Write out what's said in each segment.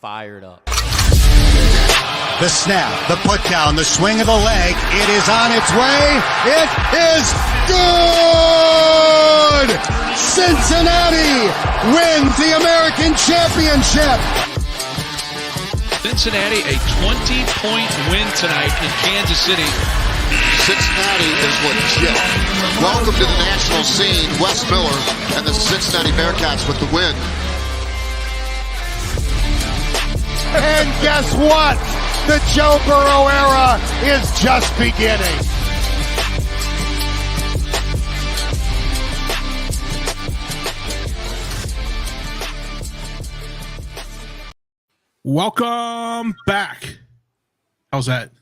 fired up. The snap, the put down, the swing of the leg. It is on its way. It is good! Cincinnati wins the American Championship. Cincinnati, a 20-point win tonight in Kansas City. Cincinnati is legit. Welcome to the national scene. Wes Miller and the Cincinnati Bearcats with the win. And guess what? The Joe Burrow era is just beginning. Welcome back. How's that?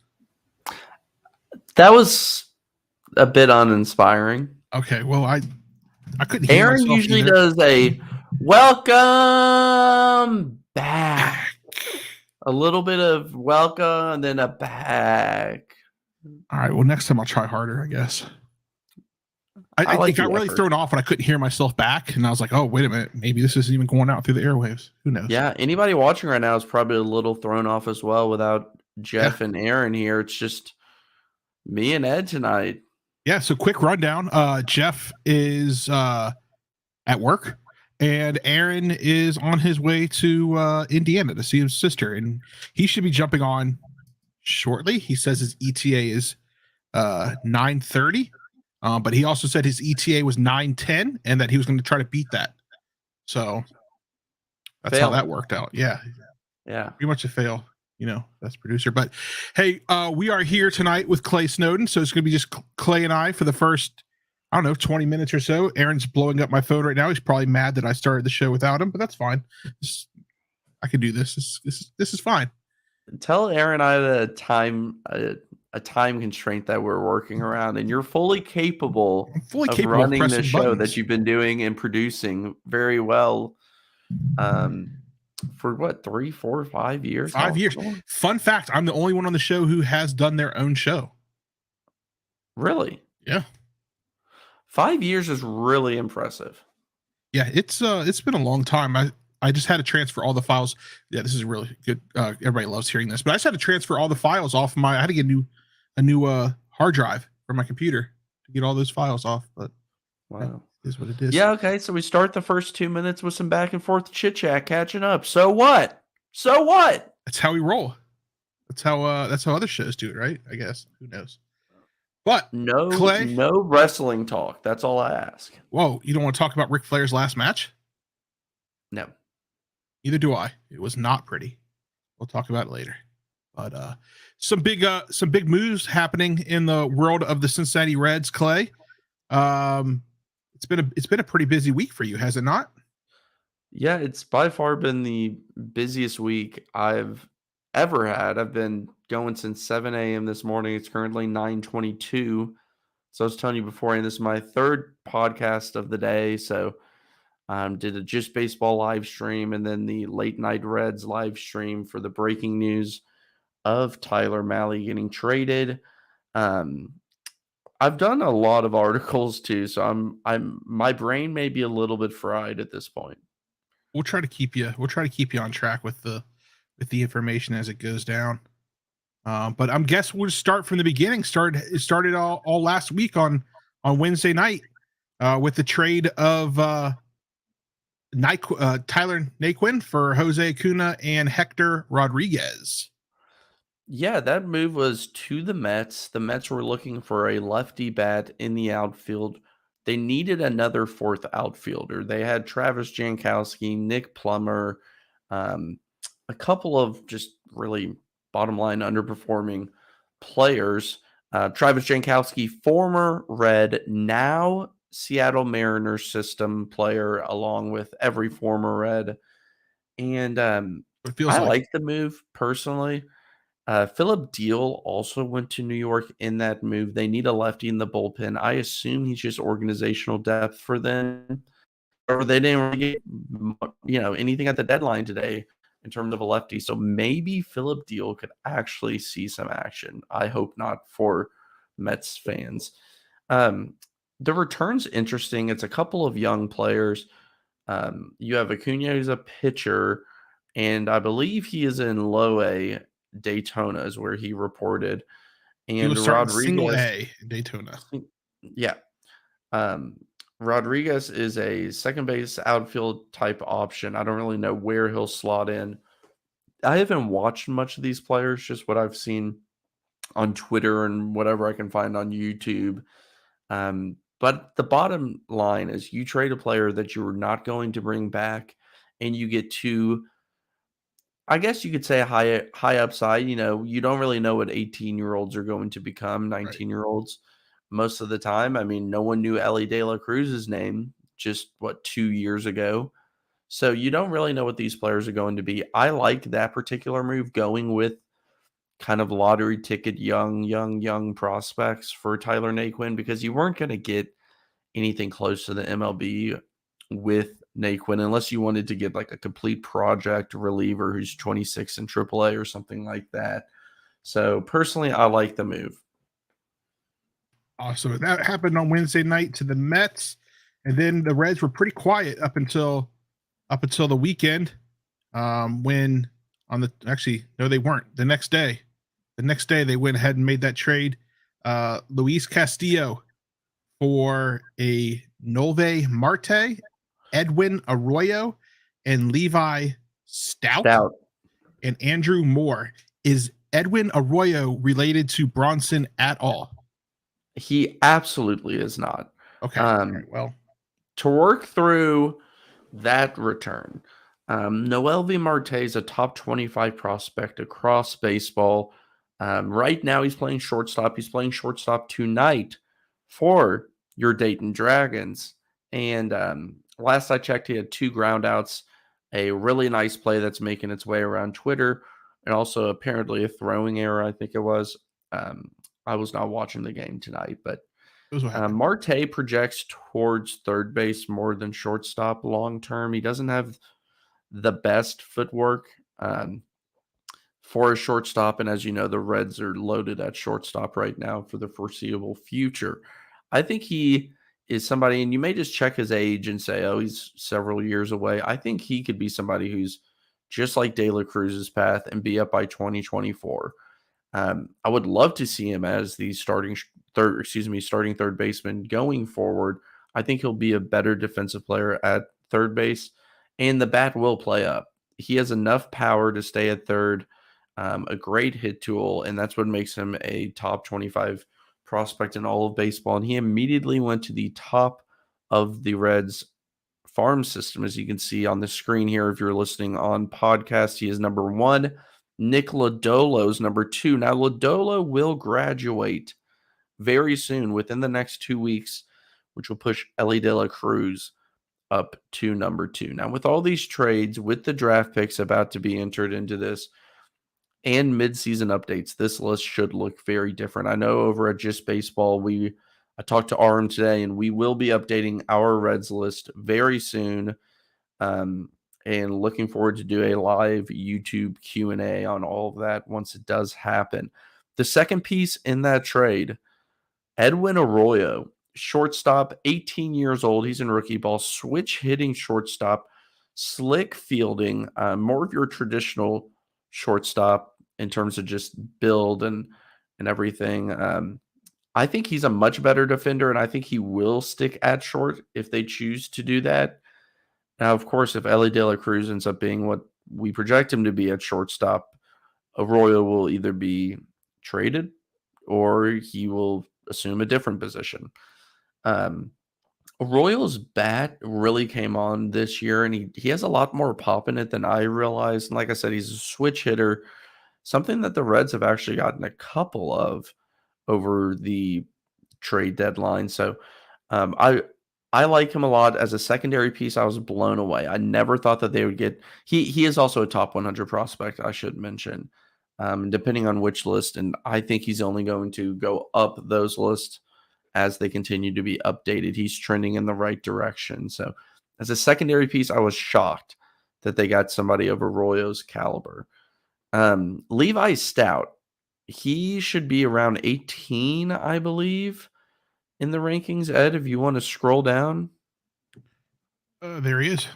That was a bit uninspiring. Okay, well, I couldn't hear Aaron myself usually either. does a welcome back. A little bit of welcome and then a back. All right, well, next time I'll try harder, I guess. I like it got the really effort. thrown off when I couldn't hear myself back, and I was like, oh, wait a minute. Maybe this isn't even going out through the airwaves. Who knows? Yeah, anybody watching right now is probably a little thrown off as well without Jeff and Aaron here. It's just me and Ed tonight. Yeah, so quick rundown. Jeff is at work, and Aaron is on his way to Indiana to see his sister, and he should be jumping on shortly. He says his ETA is 9:30, but he also said his ETA was 9:10, and that he was going to try to beat that. So that's how that worked out. Yeah, pretty much a fail. You know, that's producer. But hey, we are here tonight with Clay Snowden. So it's going to be just Clay and I for the first, 20 minutes or so. Aaron's blowing up my phone right now. He's probably mad that I started the show without him, but that's fine. I can do this. This is fine. Tell Aaron I had a time constraint that we're working around, and you're fully capable of running the show that you've been doing and producing very well. For what, 3, 4, 5 years? 5 years. Fun fact, I'm the only one on the show who has done their own show. Really? Yeah. 5 years is really impressive. Yeah, it's been a long time. I just had to transfer all the files. Yeah, this is really good. Everybody loves hearing this, but I just had to transfer all the files off I had to get a new hard drive for my computer to get all those files off, but wow. Is what it is. Yeah, okay. So we start the first 2 minutes with some back and forth chit chat, catching up. So what? That's how we roll. That's how other shows do it, right? I guess. Who knows? But Clay, no wrestling talk. That's all I ask. Whoa, you don't want to talk about Ric Flairs' last match? No. Neither do I. It was not pretty. We'll talk about it later. But some big moves happening in the world of the Cincinnati Reds, Clay. It's been a pretty busy week for you, has it not? Yeah, it's by far been the busiest week I've ever had. I've been going since 7 a.m. this morning. It's currently 9:22. So I was telling you before, and this is my third podcast of the day. So did a Just Baseball live stream and then the Late Night Reds live stream for the breaking news of Tyler Mahle getting traded. I've done a lot of articles too, so my brain may be a little bit fried at this point. We'll try to keep you on track with the information as it goes down. But I'm guess we'll start from the beginning. It started all last week on Wednesday night with the trade of Tyler Naquin for Jose Acuna and Hector Rodriguez. Yeah, that move was to the Mets. The Mets were looking for a lefty bat in the outfield. They needed another fourth outfielder. They had Travis Jankowski, Nick Plummer, a couple of just really bottom line underperforming players. Travis Jankowski, former Red, now Seattle Mariners system player, along with every former Red. And I like the move personally. Philip Deal also went to New York in that move. They need a lefty in the bullpen. I assume he's just organizational depth for them, or they didn't really get anything at the deadline today in terms of a lefty. So maybe Philip Deal could actually see some action. I hope not for Mets fans. The return's interesting. It's a couple of young players. You have Acuna, who's a pitcher. and I believe he is in low A. Daytona is where he reported. He And was starting single Rodriguez, A in Daytona. yeah. Um, Rodriguez is a second base outfield type option. I don't really know where he'll slot in. I haven't watched much of these players, just what I've seen on Twitter and whatever I can find on YouTube. But the bottom line is you trade a player that you're not going to bring back and you get two, I guess you could say high upside. You don't really know what 18-year-olds are going to become, Right. 19-year-olds most of the time. I mean, no one knew Ellie De La Cruz's name just 2 years ago. So you don't really know what these players are going to be. I like that particular move, going with kind of lottery ticket young prospects for Tyler Naquin, because you weren't going to get anything close to the MLB with Naquin unless you wanted to get like a complete project reliever who's 26 in AAA or something like that. So personally, I like the move. So that happened on Wednesday night to the Mets, and then the Reds were pretty quiet up until the weekend. When no, they weren't. The next day they went ahead and made that trade. Luis Castillo for a Nove Marte, Edwin Arroyo, and Levi Stout. And Andrew Moore. Is Edwin Arroyo related to Bronson at all? He absolutely is not. Okay. All right, well, to work through that return, Noelvi Marte is a top 25 prospect across baseball. Right now, he's playing shortstop. He's playing shortstop tonight for your Dayton Dragons. And last I checked, he had 2 groundouts, a really nice play that's making its way around Twitter, and also apparently a throwing error, I think it was. I was not watching the game tonight, but Marte projects towards third base more than shortstop long term. He doesn't have the best footwork for a shortstop, and as you know, the Reds are loaded at shortstop right now for the foreseeable future. I think he is somebody, and you may just check his age and say, oh, he's several years away. I think he could be somebody who's just like De La Cruz's path and be up by 2024. I would love to see him as the starting third baseman going forward. I think he'll be a better defensive player at third base, and the bat will play up. He has enough power to stay at third, a great hit tool, and that's what makes him a top 25 prospect in all of baseball. And he immediately went to the top of the Reds farm system, as you can see on the screen here. If you're listening on podcast, he is number 1. Nick Lodolo's number 2. Now, Lodolo will graduate very soon, within the next 2 weeks, which will push Ellie De La Cruz up to number 2. Now, with all these trades, with the draft picks about to be entered into this, and midseason updates, this list should look very different. I know over at Just Baseball, I talked to Arm today, and we will be updating our Reds list very soon. And looking forward to do a live YouTube Q&A on all of that once it does happen. The second piece in that trade, Edwin Arroyo, shortstop, 18 years old. He's in rookie ball, switch hitting shortstop, slick fielding, more of your traditional shortstop in terms of just build and everything. I think he's a much better defender, and I think he will stick at short if they choose to do that. Now, of course, if Ellie De La Cruz ends up being what we project him to be at shortstop, Arroyo will either be traded or he will assume a different position. Arroyo's bat really came on this year, and he has a lot more pop in it than I realized. And like I said, he's a switch hitter, something that the Reds have actually gotten a couple of over the trade deadline. So I like him a lot. As a secondary piece, I was blown away. I never thought that they would get – he is also a top 100 prospect, I should mention, depending on which list. And I think he's only going to go up those lists as they continue to be updated. He's trending in the right direction. So as a secondary piece, I was shocked that they got somebody of Arroyo's caliber. Levi Stout, he should be around 18, I believe, in the rankings. Ed, if you want to scroll down. There he is.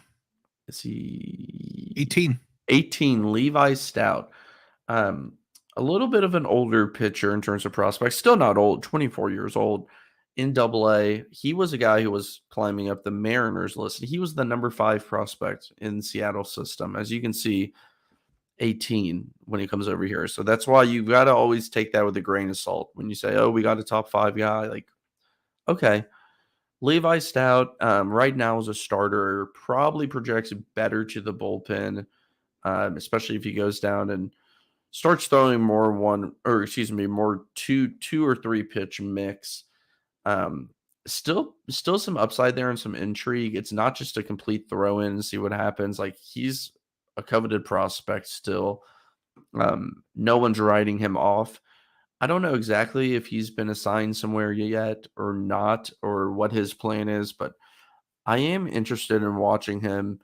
Is he 18? 18, Levi Stout. A little bit of an older pitcher in terms of prospects. Still not old, 24 years old in Double-A. He was a guy who was climbing up the Mariners list. He was the number 5 prospect in Seattle system. As you can see, 18 when he comes over here. So that's why you've got to always take that with a grain of salt. When you say, oh, we got a top 5 guy, like, okay. Levi Stout right now is a starter, probably projects better to the bullpen, especially if he goes down and starts throwing more two or three pitch mix. Still some upside there and some intrigue. It's not just a complete throw in and see what happens. Like, he's a coveted prospect still. No one's writing him off. I don't know exactly if he's been assigned somewhere yet or not, or what his plan is, but I am interested in watching him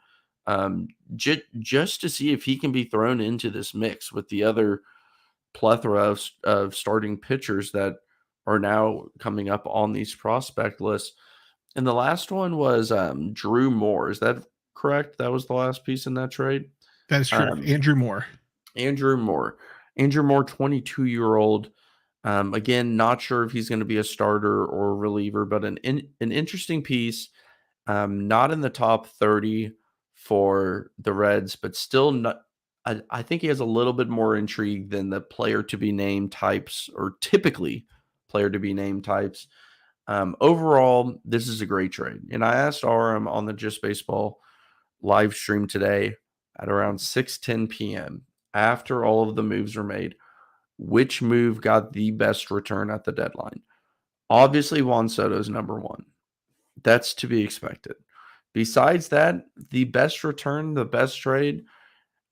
just to see if he can be thrown into this mix with the other plethora of starting pitchers that are now coming up on these prospect lists. And the last one was Drew Moore. Is that correct? That was the last piece in that trade? That is true. Andrew Moore, 22-year-old. Again, not sure if he's going to be a starter or a reliever, but an interesting piece. Not in the top 30 for the Reds, but still not. I think he has a little bit more intrigue than the player to be named types, or typically player to be named types. Overall, this is a great trade. And I asked Aram on the Just Baseball live stream today at around 6:10 p.m. after all of the moves were made, which move got the best return at the deadline. Obviously, Juan Soto's number one. That's to be expected. Besides that, the best return, the best trade,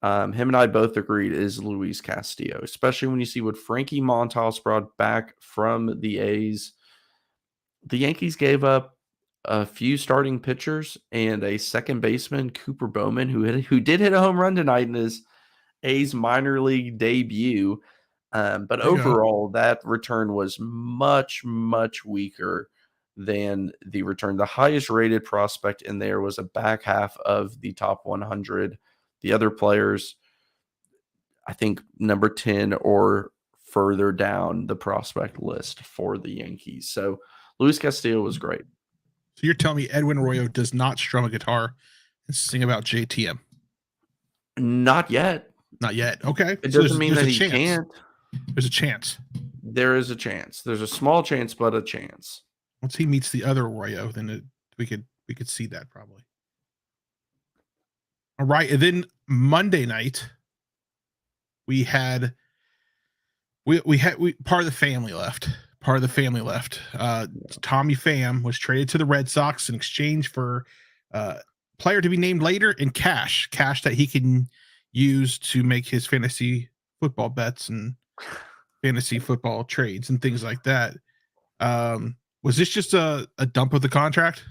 him and I both agreed, is Luis Castillo, especially when you see what Frankie Montas brought back from the A's. The Yankees gave up a few starting pitchers and a second baseman, Cooper Bowman, who did hit a home run tonight in his A's minor league debut. But overall, that return was much, much weaker than the return. The highest rated prospect in there was a back half of the top 100. The other players, I think, number 10 or further down the prospect list for the Yankees. So Luis Castillo was great. So you're telling me Edwin Arroyo does not strum a guitar and sing about JTM? Not yet. Not yet. Okay. It doesn't mean that he can't. There's a chance. There is a chance. There's a small chance, but a chance. Once he meets the other Arroyo, then we could see that probably. All right. And then Monday night, we had part of the family left. Tommy Pham was traded to the Red Sox in exchange for player to be named later and cash that he can use to make his fantasy football bets and fantasy football trades and things like that. Was this just a dump of the contract?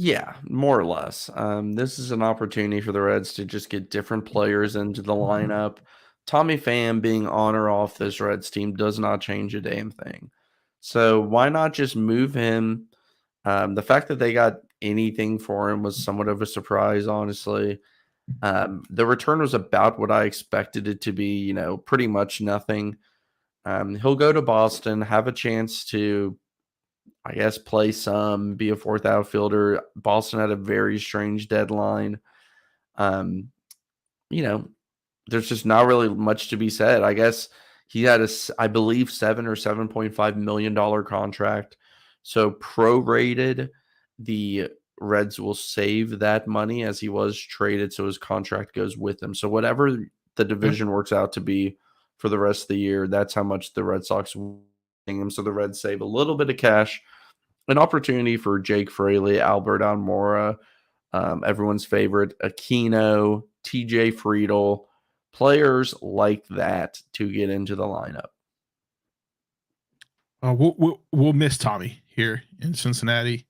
Yeah, more or less. This is an opportunity for the Reds to just get different players into the lineup. Tommy Pham being on or off this Reds team does not change a damn thing. So why not just move him? The fact that they got anything for him was somewhat of a surprise, honestly. The return was about what I expected it to be, pretty much nothing. He'll go to Boston, have a chance to, I guess, play some, be a fourth outfielder. Boston had a very strange deadline. There's just not really much to be said. I guess he had I believe, $7 or $7.5 million contract. So prorated, the Reds will save that money as he was traded, so his contract goes with him. So whatever the division works out to be for the rest of the year, that's how much the Red Sox will pay him. So the Reds save a little bit of cash. An opportunity for Jake Fraley, Albert Almora, everyone's favorite, Aquino, TJ Friedel, players like that to get into the lineup. We'll miss Tommy here in Cincinnati.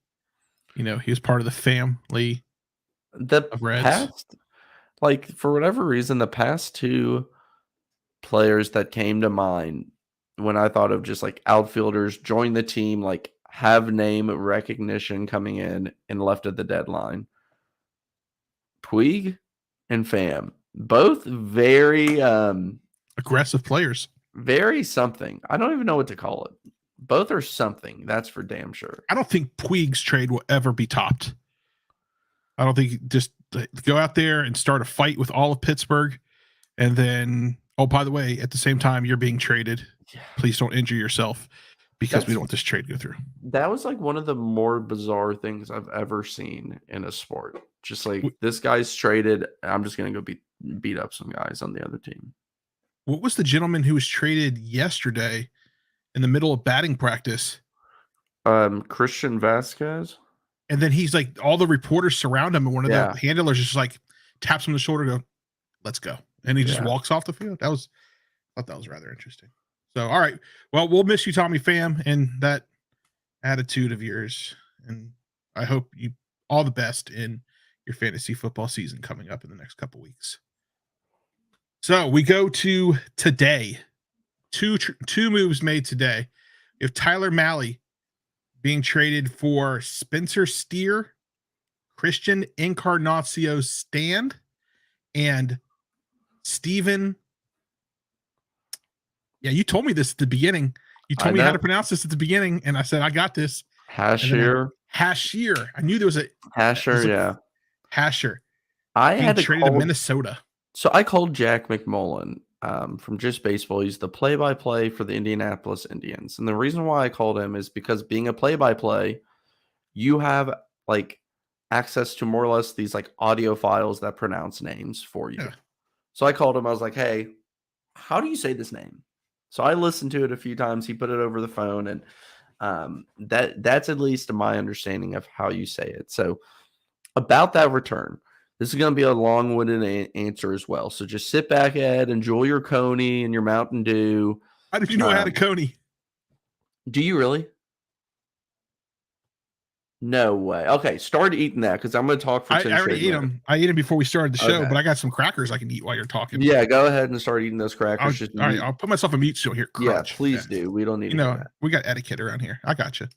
He was part of the family of Reds. For whatever reason, the past two players that came to mind when I thought of just like outfielders join the team, like have name recognition coming in and left at the deadline, Puig and Pham. Both very Aggressive players. very something. I don't even know what to call it. Both are something. That's for damn sure. I don't think Puig's trade will ever be topped. I don't think just go out there and start a fight with all of Pittsburgh. And then, oh, by the way, at the same time, you're being traded. Yeah. Please don't injure yourself because we don't want this trade to go through. That was like one of the more bizarre things I've ever seen in a sport. Just like this guy's traded. I'm just going to go beat up some guys on the other team. What was the gentleman who was traded yesterday in the middle of batting practice? Christian Vasquez. And then he's like, all the reporters surround him, and one of the handlers just like taps him on the shoulder, go, let's go. And he just walks off the field. I thought that was rather interesting. So, all right. Well, we'll miss you, Tommy Pham, and that attitude of yours. And I hope you all the best in your fantasy football season coming up in the next couple weeks. So we go to today. Two moves made today. We have Tyler Malley being traded for Spencer Steer, Christian Encarnacio Stand, and Steven. Yeah, you told me this at the beginning. You told me how to pronounce this at the beginning, and I said, I got this. Hasher. I knew there was a Hasher, Hasher. I had to traded to Minnesota. So I called Jack McMullen from Just Baseball. He's the play-by-play for the Indianapolis Indians. And the reason why I called him is because being a play-by-play, you have like access to more or less these like audio files that pronounce names for you. Yeah. So I called him. I was like, hey, how do you say this name? So I listened to it a few times. He put it over the phone, and that's at least my understanding of how you say it. So about that return, this is going to be a long-winded answer as well. So just sit back, Ed, enjoy your Coney and your Mountain Dew. How did you know I had a Coney? Do you really? No way. Okay, start eating that because I'm going to talk for 10 I already ate them. I ate them before we started the show, but I got some crackers I can eat while you're talking. Yeah, go ahead and start eating those crackers. All right, I'll put myself on mute so you'll hear crunch. Yeah, please do. We don't need we got etiquette around here. I got you.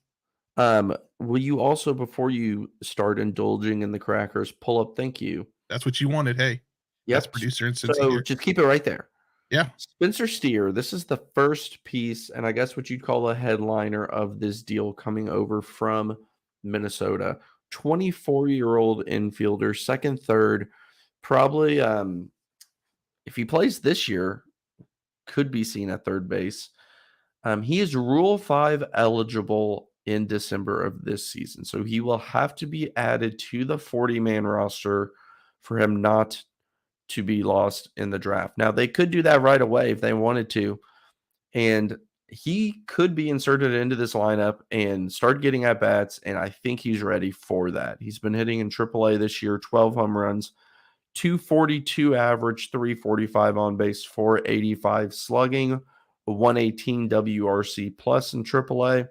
Will you also, before you start indulging in the crackers, pull up thank you? That's what you wanted. Hey, yes, producer and so just keep it right there. Yeah. Spencer Steer, this is the first piece, and I guess what you'd call a headliner of this deal coming over from Minnesota. 24-year-old infielder, second, third, probably if he plays this year, could be seen at third base. He is Rule 5 eligible in December of this season. So he will have to be added to the 40-man roster for him not to be lost in the draft. Now, they could do that right away if they wanted to, and he could be inserted into this lineup and start getting at bats, and I think he's ready for that. He's been hitting in AAA this year, 12 home runs, 242 average, 345 on base, 485 slugging, 118 WRC plus in AAA,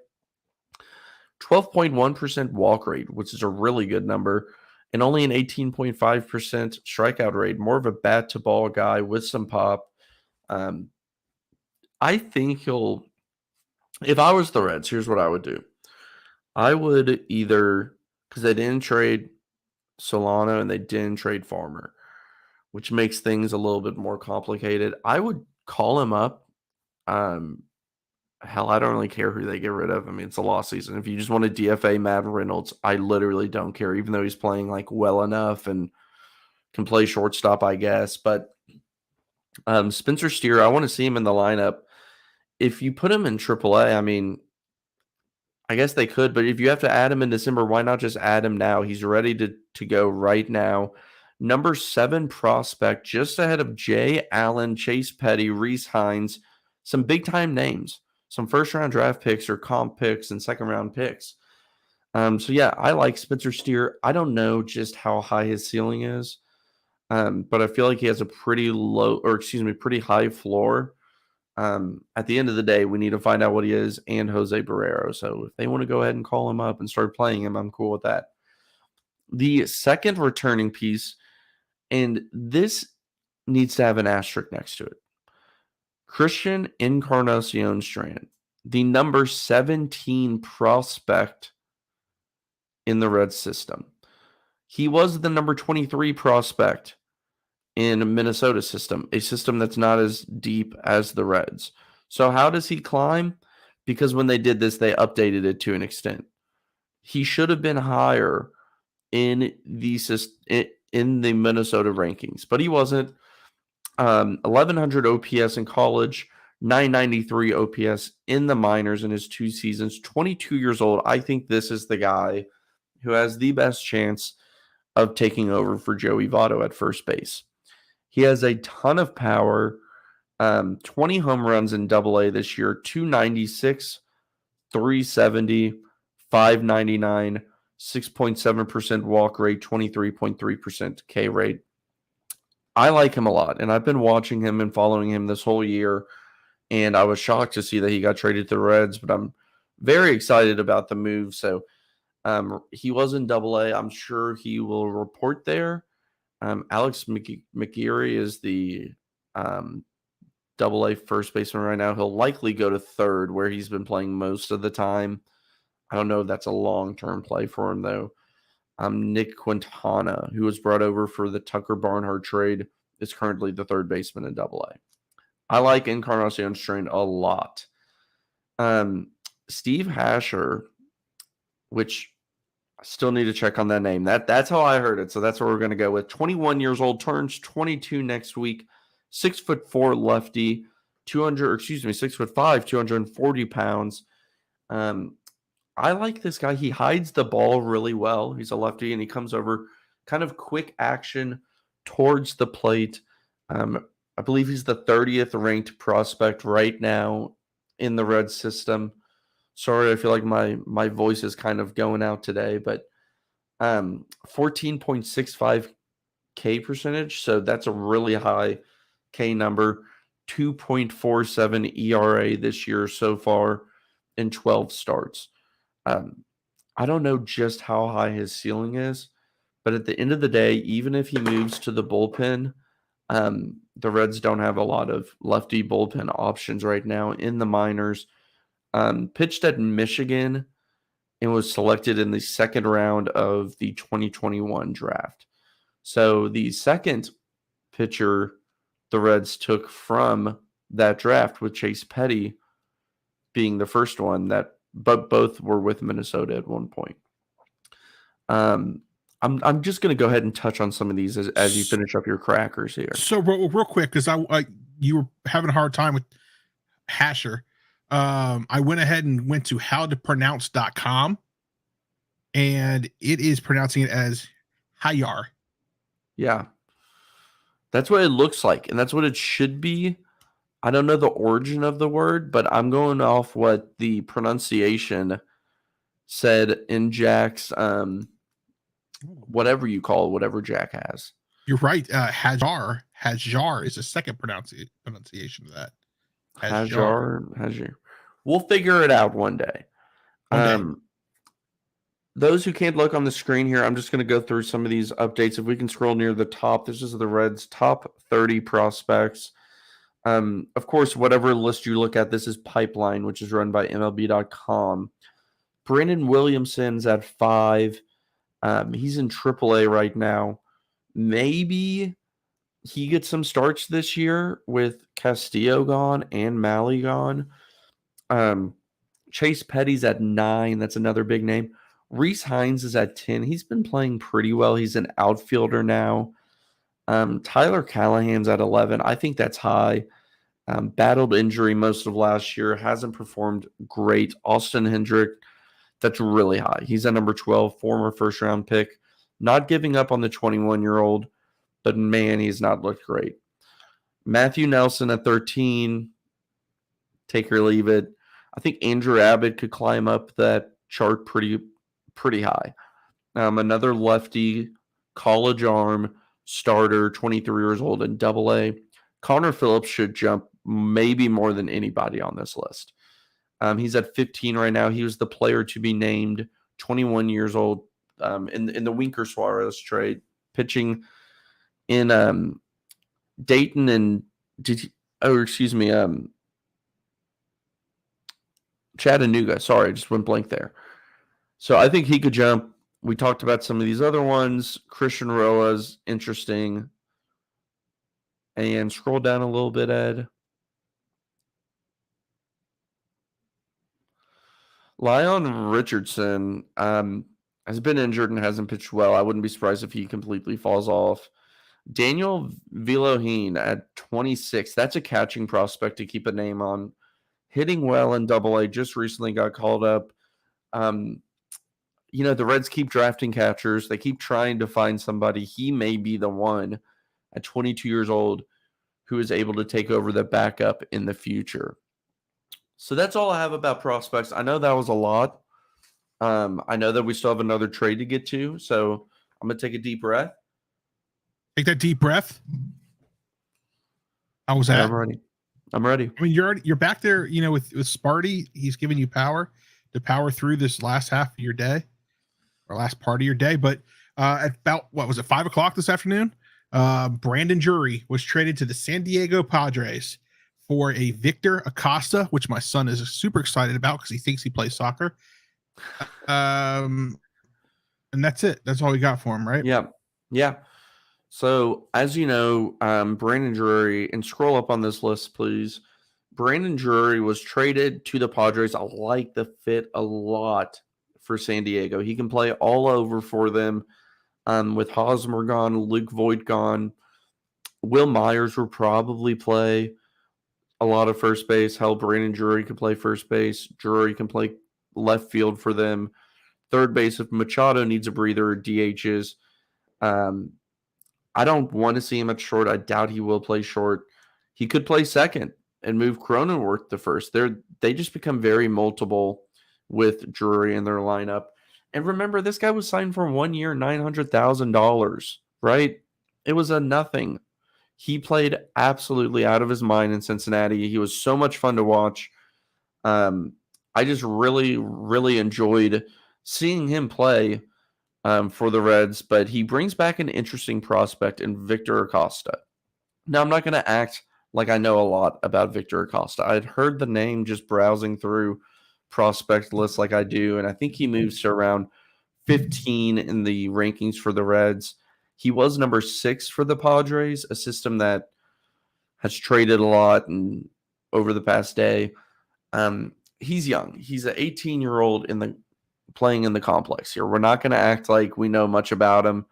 12.1% walk rate, which is a really good number, and only an 18.5% strikeout rate, more of a bat-to-ball guy with some pop. I think he'll, if I was the Reds, here's what I would do. I would either, because they didn't trade Solano and they didn't trade Farmer, which makes things a little bit more complicated. I would call him up. Hell, I don't really care who they get rid of. I mean, it's a lost season. If you just want to DFA Matt Reynolds, I literally don't care, even though he's playing like well enough and can play shortstop, I guess. But Spencer Steer, I want to see him in the lineup. If you put him in AAA, I mean, I guess they could, but if you have to add him in December, why not just add him now? He's ready to go right now. Number 7 prospect, just ahead of Jay Allen, Chase Petty, Reese Hines, some big-time names, some first-round draft picks or comp picks and second-round picks. So, yeah, I like Spencer Steer. I don't know just how high his ceiling is, but I feel like he has a pretty high floor. At the end of the day, we need to find out what he is and Jose Barrera. So if they want to go ahead and call him up and start playing him, I'm cool with that. The second returning piece, and this needs to have an asterisk next to it. Christian Encarnacion Strand, the number 17 prospect in the Reds system. He was the number 23 prospect in a Minnesota system, a system that's not as deep as the Reds. So how does he climb? Because when they did this, they updated it to an extent. He should have been higher in the Minnesota rankings, but he wasn't. 1100 OPS in college, 993 OPS in the minors in his 2 seasons, 22 years old. I think this is the guy who has the best chance of taking over for Joey Votto at first base. He has a ton of power, 20 home runs in AA this year, 296, 370, 599, 6.7% walk rate, 23.3% K rate. I like him a lot, and I've been watching him and following him this whole year, and I was shocked to see that he got traded to the Reds, but I'm very excited about the move. So he was in AA. I'm sure he will report there. Alex McGeary is the AA first baseman right now. He'll likely go to third, where he's been playing most of the time. I don't know if that's a long-term play for him, though. Nick Quintana, who was brought over for the Tucker Barnhart trade, is currently the third baseman in AA. I like Encarnacion Strand a lot. Steve Hasher, which I still need to check on that name. That's how I heard it, so that's what we're going to go with. 21 years old, turns 22 next week. 6'4" lefty, 6'5", 240 pounds. I like this guy. He hides the ball really well. He's a lefty, and he comes over kind of quick action towards the plate. I believe he's the 30th ranked prospect right now in the Reds system. Sorry, I feel like my voice is kind of going out today, but 14.65 K percentage. So that's a really high K number. 2.47 ERA this year so far in 12 starts. I don't know just how high his ceiling is, but at the end of the day, even if he moves to the bullpen, the Reds don't have a lot of lefty bullpen options right now in the minors. Pitched at Michigan and was selected in the second round of the 2021 draft. So the second pitcher the Reds took from that draft, with Chase Petty being the first one, but both were with Minnesota at one point. I'm just going to go ahead and touch on some of these as you finish up your crackers here. So real quick, because you were having a hard time with Hasher. I went ahead and went to howtopronounce.com, and it is pronouncing it as Hayar. Yeah. That's what it looks like, and that's what it should be. I don't know the origin of the word, but I'm going off what the pronunciation said in Jack's, whatever you call it, whatever Jack has. You're right. Hajar is the second pronunciation of that. Hajar. We'll figure it out one day. Those who can't look on the screen here, I'm just going to go through some of these updates. If we can scroll near the top, this is the Reds' top 30 prospects. Of course, whatever list you look at, this is Pipeline, which is run by MLB.com. Brandon Williamson's at 5. He's in AAA right now. Maybe he gets some starts this year with Castillo gone and Malley gone. Chase Petty's at 9. That's another big name. Reese Hines is at 10. He's been playing pretty well. He's an outfielder now. Tyler Callahan's at 11. I think that's high. Battled injury most of last year. Hasn't performed great. Austin Hendrick, that's really high. He's at number 12, former first-round pick. Not giving up on the 21-year-old, but man, he's not looked great. Matthew Nelson at 13. Take or leave it. I think Andrew Abbott could climb up that chart pretty high. Another lefty, college arm, starter, 23 years old in AA. Connor Phillips should jump maybe more than anybody on this list. He's at 15 right now. He was the player to be named, 21 years old, in the Winker Suarez trade, pitching in Dayton and Chattanooga. Sorry, I just went blank there. So I think he could jump. We talked about some of these other ones. Christian Roa's interesting. And scroll down a little bit, Ed. Lyon Richardson has been injured and hasn't pitched well. I wouldn't be surprised if he completely falls off. Daniel Villoheen at 26. That's a catching prospect to keep a name on. Hitting well in Double-A, just recently got called up. The Reds keep drafting catchers. They keep trying to find somebody. He may be the one at 22 years old who is able to take over the backup in the future. So that's all I have about prospects. I know that was a lot. I know that we still have another trade to get to, so I'm going to take a deep breath. Take that deep breath. How was that? I'm ready. I mean, you're back there, with Sparty. He's giving you power to power through this last half of your day or last part of your day. But at about, 5 o'clock this afternoon, Brandon Drury was traded to the San Diego Padres for a Victor Acosta, which my son is super excited about because he thinks he plays soccer. And that's it. That's all we got for him, right? Yeah. So, as you know, Brandon Drury, and scroll up on this list, please. Brandon Drury was traded to the Padres. I like the fit a lot for San Diego. He can play all over for them. With Hosmer gone, Luke Voigt gone, Will Myers will probably play a lot of first base. Hell, Brandon Drury can play first base. Drury can play left field for them. Third base, if Machado needs a breather, DHs. I don't want to see him at short. I doubt he will play short. He could play second and move Cronenworth to first. They just become very multiple with Drury in their lineup. And remember, this guy was signed for 1 year, $900,000, right? It was a nothing. He played absolutely out of his mind in Cincinnati. He was so much fun to watch. I just really, really enjoyed seeing him play for the Reds, but he brings back an interesting prospect in Victor Acosta. Now, I'm not going to act like I know a lot about Victor Acosta. I'd heard the name just browsing through prospect lists like I do, and I think he moves to around 15 in the rankings for the Reds. He was number 6 for the Padres, a system that has traded a lot and over the past day. He's young. He's an 18-year-old playing in the complex here. We're not going to act like we know much about him.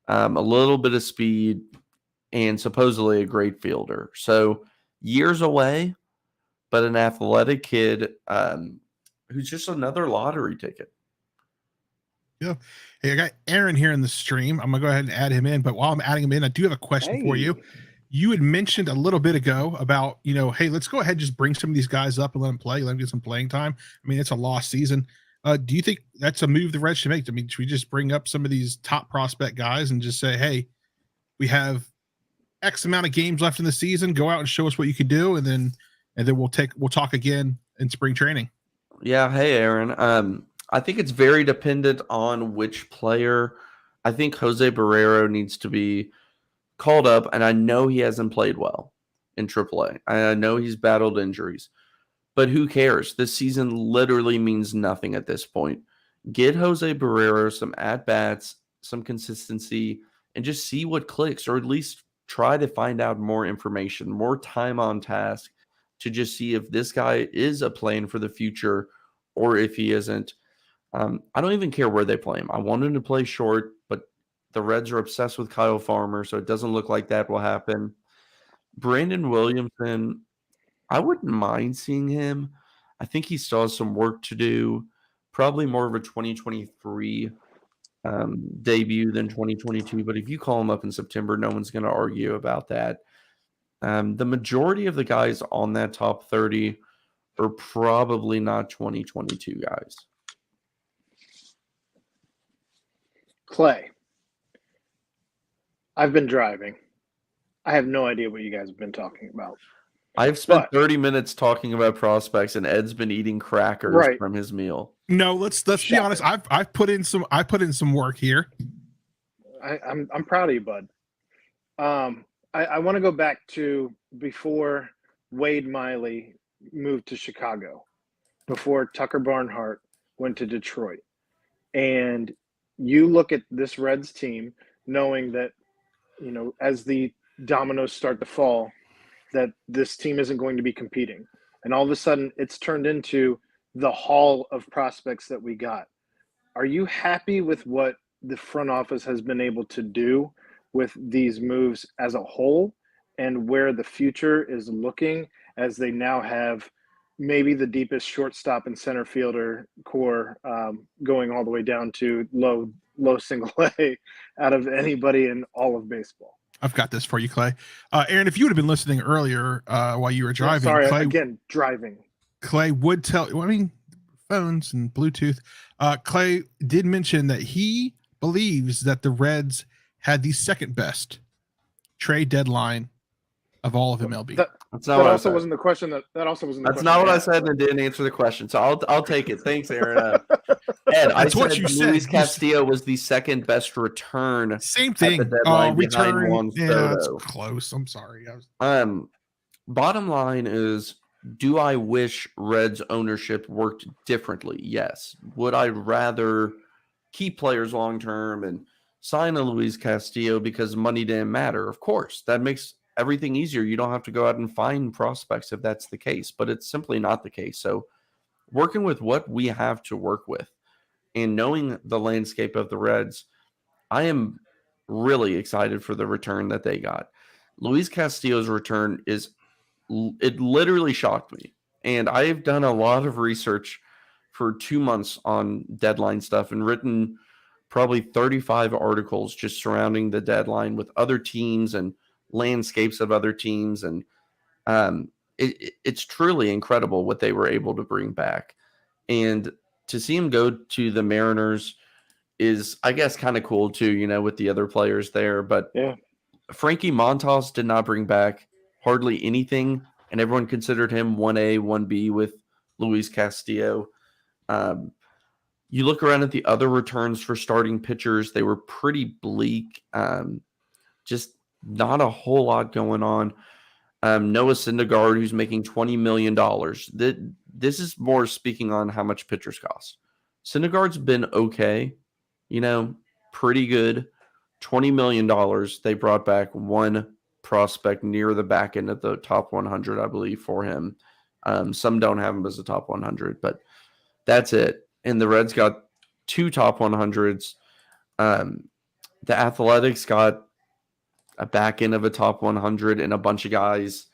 A little bit of speed and supposedly a great fielder. So years away, but an athletic kid who's just another lottery ticket. Yeah. Hey, I got Aaron here in the stream. I'm going to go ahead and add him in. But while I'm adding him in, I do have a question for you. You had mentioned a little bit ago about, hey, let's go ahead and just bring some of these guys up and let them play, let them get some playing time. I mean, it's a lost season. Do you think that's a move the Reds should make? I mean, should we just bring up some of these top prospect guys and just say, hey, we have X amount of games left in the season. Go out and show us what you can do, and then we'll talk again in spring training. Yeah. Hey, Aaron. I think it's very dependent on which player. I think Jose Barrera needs to be called up, and I know he hasn't played well in AAA. I know he's battled injuries. But who cares? This season literally means nothing at this point. Get Jose Barrera some at-bats, some consistency, and just see what clicks, or at least try to find out more information, more time on task to just see if this guy is a plan for the future or if he isn't. I don't even care where they play him. I want him to play short, but the Reds are obsessed with Kyle Farmer, so it doesn't look like that will happen. Brandon Williamson, I wouldn't mind seeing him. I think he still has some work to do. Probably more of a 2023 debut than 2022. But if you call him up in September, no one's going to argue about that. The majority of the guys on that top 30 are probably not 2022 guys. Clay, I've been driving. I have no idea what you guys have been talking about. I've spent 30 minutes talking about prospects, and Ed's been eating crackers from his meal. No, let's be honest. I've put in some work here. I'm proud of you, bud. I want to go back to before Wade Miley moved to Chicago, before Tucker Barnhart went to Detroit, and you look at this Reds team, knowing that, as the dominoes start to fall that this team isn't going to be competing. And all of a sudden, it's turned into the haul of prospects that we got. Are you happy with what the front office has been able to do with these moves as a whole and where the future is looking as they now have maybe the deepest shortstop and center fielder core going all the way down to low single A out of anybody in all of baseball? I've got this for you, Clay. Aaron, if you would have been listening earlier while you were driving, Sorry, Clay, again, driving. Clay would tell, well, I mean, phones and Bluetooth. Clay did mention that he believes that the Reds had the second best trade deadline of all of MLB. That's not what I said. Wasn't the question. That also wasn't. That's not what I said, and it didn't answer the question. So I'll take it. Thanks, Aaron. Ed, I said Luis Castillo was the second best return. Same thing. Return. Yeah, that's close. I'm sorry. Bottom line is, do I wish Reds ownership worked differently? Yes. Would I rather keep players long term and sign a Luis Castillo because money didn't matter? Of course, that makes everything easier. You don't have to go out and find prospects if that's the case, but it's simply not the case. So working with what we have to work with and knowing the landscape of the Reds, I am really excited for the return that they got. Luis Castillo's return it literally shocked me. And I've done a lot of research for 2 months on deadline stuff and written probably 35 articles just surrounding the deadline with other teams and landscapes of other teams. And it's truly incredible what they were able to bring back. And to see him go to the Mariners is, I guess, kind of cool too, with the other players there. But yeah, Frankie Montas did not bring back hardly anything, and everyone considered him 1A, 1B with Luis Castillo. You look around at the other returns for starting pitchers, they were pretty bleak. Just not a whole lot going on. Noah Syndergaard, who's making $20 million. This is more speaking on how much pitchers cost. Syndergaard's been okay, pretty good. $20 million. They brought back one prospect near the back end of the top 100, I believe, for him. Some don't have him as a top 100, but that's it. And the Reds got 2 top 100s. The Athletics got a back end of a top 100 and a bunch of guys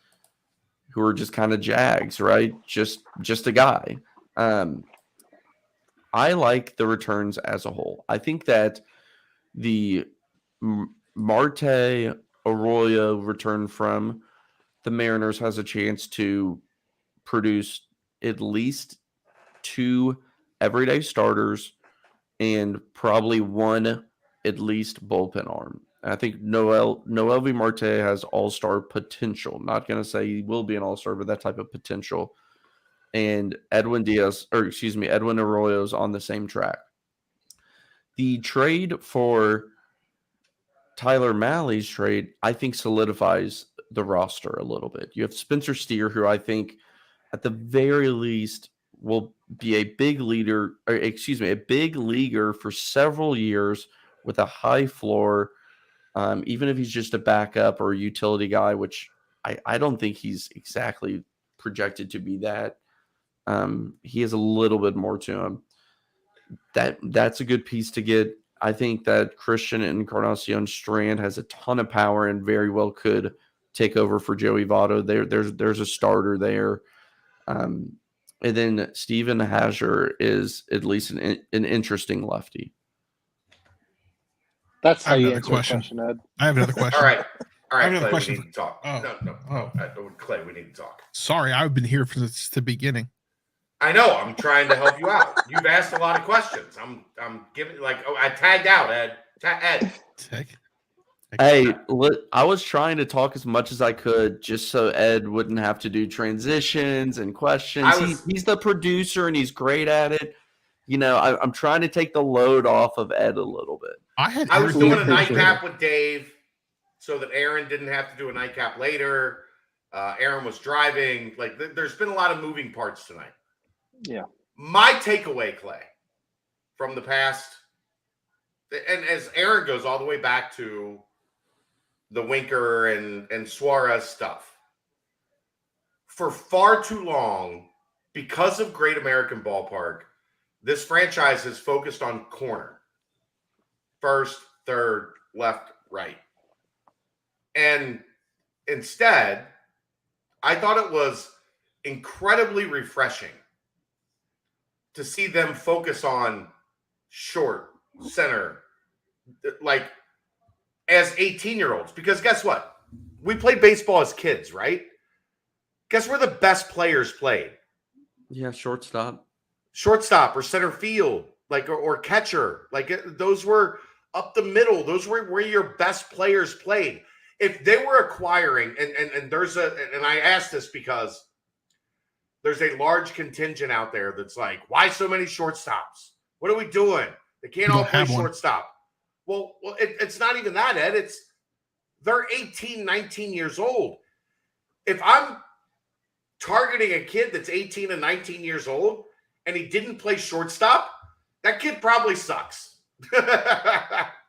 who are just kind of jags, right? Just a guy. I like the returns as a whole. I think that the Marte Arroyo return from the Mariners has a chance to produce at least 2 everyday starters and probably 1 at least bullpen arm. I think Noelvi Marte has all-star potential. Not going to say he will be an all-star, but that type of potential. And Edwin Arroyo's on the same track. The trade for Tyler Malley's trade, I think, solidifies the roster a little bit. You have Spencer Steer, who I think at the very least will be a big leaguer for several years with a high floor, even if he's just a backup or a utility guy, which I don't think he's exactly projected to be that. He has a little bit more to him. That's a good piece to get. I think that Christian Encarnacion Strand has a ton of power and very well could take over for Joey Votto. There's a starter there. And then Steven Hazard is at least an interesting lefty. That's how you answer the question, Ed. I have another question. All right, I have another Clay, question. we need to talk. No, Clay, we need to talk. Sorry, I've been here since the beginning. I know. I'm trying to help you out. You've asked a lot of questions. I'm giving I tagged out, Ed. Ed. Hey, I was trying to talk as much as I could just so Ed wouldn't have to do transitions and questions. He's the producer and he's great at it. I'm trying to take the load off of Ed a little bit. I was doing a nightcap with Dave so that Aaron didn't have to do a nightcap later. Aaron was driving. There's been a lot of moving parts tonight. Yeah. My takeaway, Clay, from the past, and as Aaron goes all the way back to the Winker and Suarez stuff. For far too long, because of Great American Ballpark, this franchise is focused on corner. First, third, left, right. And instead, I thought it was incredibly refreshing to see them focus on short, center, like as 18-year-olds. Because guess what? We played baseball as kids, right? Guess where the best players played? Yeah, shortstop. Shortstop or center field, like or catcher. Like those were up the middle. Those were where your best players played. If they were acquiring, and there's and I ask this because there's a large contingent out there that's like, why so many shortstops? What are we doing? They can't all play shortstop. Well, it's not even that, Ed. They're 18, 19 years old. If I'm targeting a kid that's 18 and 19 years old and he didn't play shortstop, that kid probably sucks.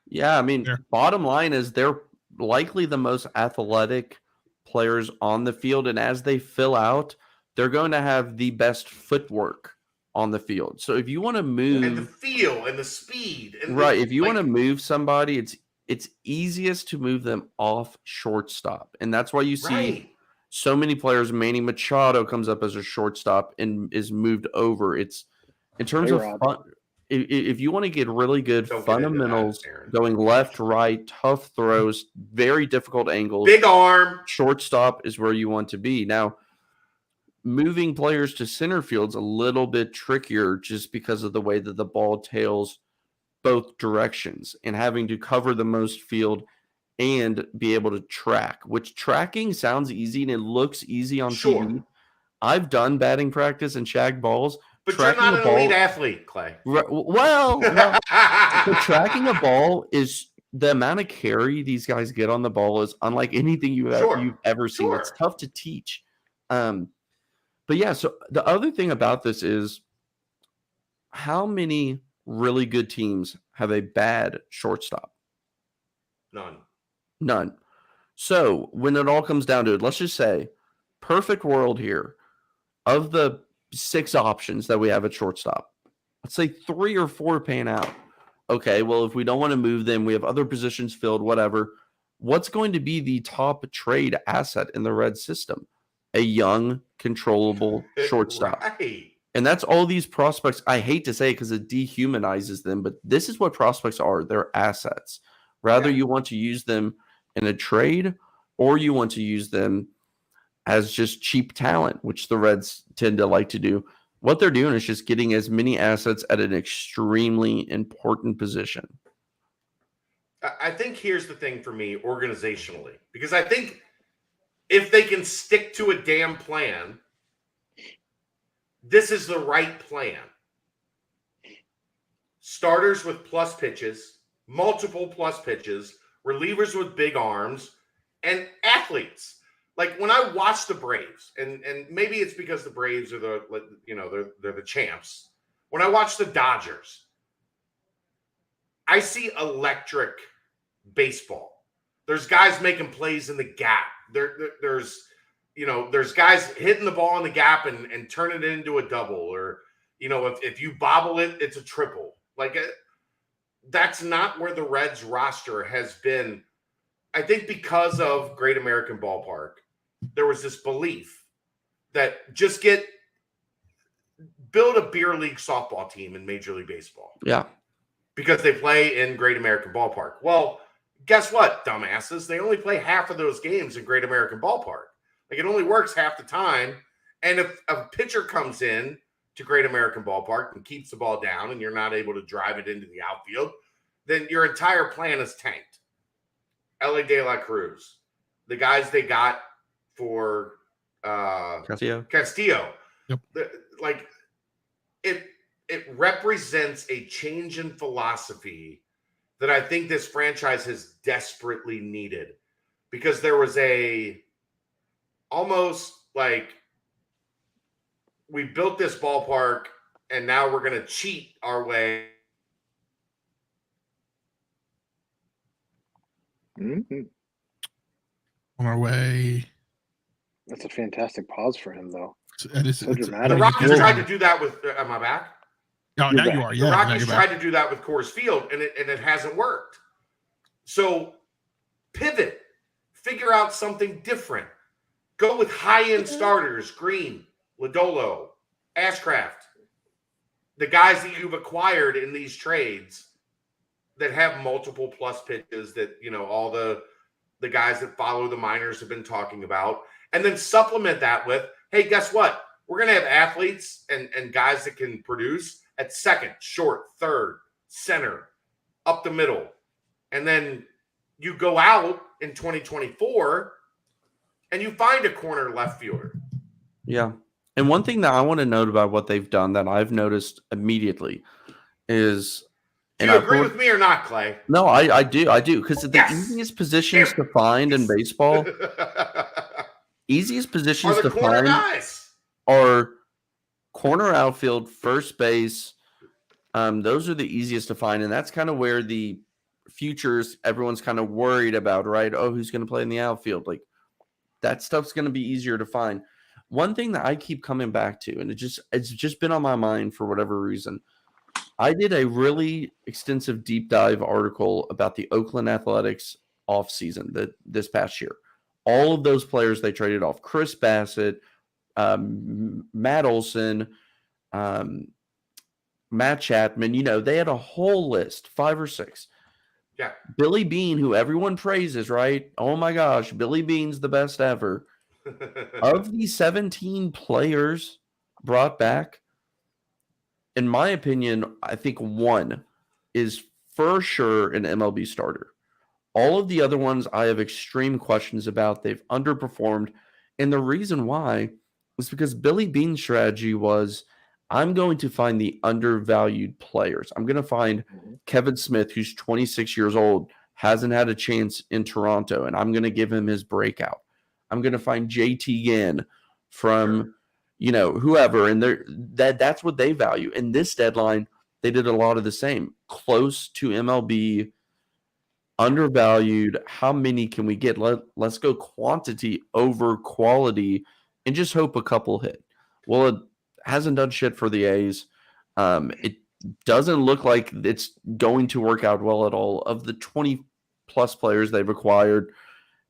Yeah, I mean, bottom line is they're likely the most athletic players on the field, and as they fill out, they're going to have the best footwork on the field. So if you want to move, and the feel and the speed, and right, if you want to move somebody, it's easiest to move them off shortstop, and that's why you see so many players. Manny Machado comes up as a shortstop and is moved over. It's in terms of fun. If you want to get really good fundamentals going left, right, tough throws, very difficult angles, big arm, shortstop is where you want to be. Now, moving players to center field's a little bit trickier just because of the way that the ball tails both directions and having to cover the most field and be able to track, which tracking sounds easy and it looks easy on TV. I've done batting practice and shag balls. But you're not an elite athlete, Clay. Well, so tracking a ball is the amount of carry these guys get on the ball is unlike anything you've ever seen. It's tough to teach. But yeah, so the other thing about this is how many really good teams have a bad shortstop? None. So when it all comes down to it, let's just say perfect world here of the 6 options that we have at shortstop. Let's say 3 or 4 pan out. Okay, well, if we don't want to move them, we have other positions filled, whatever. What's going to be the top trade asset in the Reds system? A young, controllable shortstop. Right. And that's all these prospects. I hate to say it because it dehumanizes them, but this is what prospects are. They're assets. Rather, you want to use them in a trade or you want to use them as just cheap talent, which the Reds tend to like to do. What they're doing is just getting as many assets at an extremely important position. I think here's the thing for me organizationally, because I think if they can stick to a damn plan, this is the right plan. Starters with plus pitches, multiple plus pitches, relievers with big arms, and athletes. Like when I watch the Braves, and maybe it's because the Braves are they're the champs. When I watch the Dodgers, I see electric baseball. There's guys making plays in the gap. There's guys hitting the ball in the gap and turning it into a double, or if you bobble it, it's a triple. Like that's not where the Reds roster has been. I think because of Great American Ballpark, there was this belief that just build a beer league softball team in Major League Baseball. Yeah. Because they play in Great American Ballpark. Well, guess what, dumbasses? They only play half of those games in Great American Ballpark. Like it only works half the time. And if a pitcher comes in to Great American Ballpark and keeps the ball down and you're not able to drive it into the outfield, then your entire plan is tanked. LA De La Cruz, the guys they got for Castillo. Yep. It represents a change in philosophy that I think this franchise has desperately needed, because there was almost like we built this ballpark and now we're going to cheat our way. Mm-hmm. on our way. That's a fantastic pause for him, though. It's So dramatic. The Rockies Well, tried to do that with. Am I back? Oh, You're now back. you are. The Yeah, now Rockies you're tried back. to do that with Coors Field, and it hasn't worked. So pivot, figure out something different. Go with high-end starters: Green, Lodolo, Ashcraft, the guys that you've acquired in these trades that have multiple plus pitches. That all the guys that follow the minors have been talking about, and then supplement that with, hey, guess what? We're going to have athletes and guys that can produce at second, short, third, center, up the middle. And then you go out in 2024 and you find a corner left fielder. Yeah. And one thing that I want to note about what they've done that I've noticed immediately is... Do you agree with me or not, Clay? No, I do. Because the Yes. easiest positions to find in baseball, easiest positions Are the to corner find guys. are corner, outfield, first base. Those are the easiest to find, and that's kind of where the futures everyone's kind of worried about, right? Oh, who's going to play in the outfield? Like that stuff's going to be easier to find. One thing that I keep coming back to, and it's just been on my mind for whatever reason. I did a really extensive deep dive article about the Oakland Athletics offseason this past year. All of those players they traded off: Chris Bassett, Matt Olson, Matt Chapman. They had a whole list, 5 or 6. Yeah. Billy Beane, who everyone praises, right? Oh my gosh, Billy Beane's the best ever. Of the 17 players brought back, in my opinion, I think one is for sure an MLB starter. All of the other ones I have extreme questions about. They've underperformed. And the reason why is because Billy Beane's strategy was, I'm going to find the undervalued players. I'm going to find Kevin Smith, who's 26 years old, hasn't had a chance in Toronto, and I'm going to give him his breakout. I'm going to find JT Ginn from, whoever, and that's what they value. In this deadline, they did a lot of the same. Close to MLB, undervalued. How many can we get? Let's go quantity over quality and just hope a couple hit. Well, it hasn't done shit for the A's. It doesn't look like it's going to work out well at all. Of the 20-plus players they've acquired,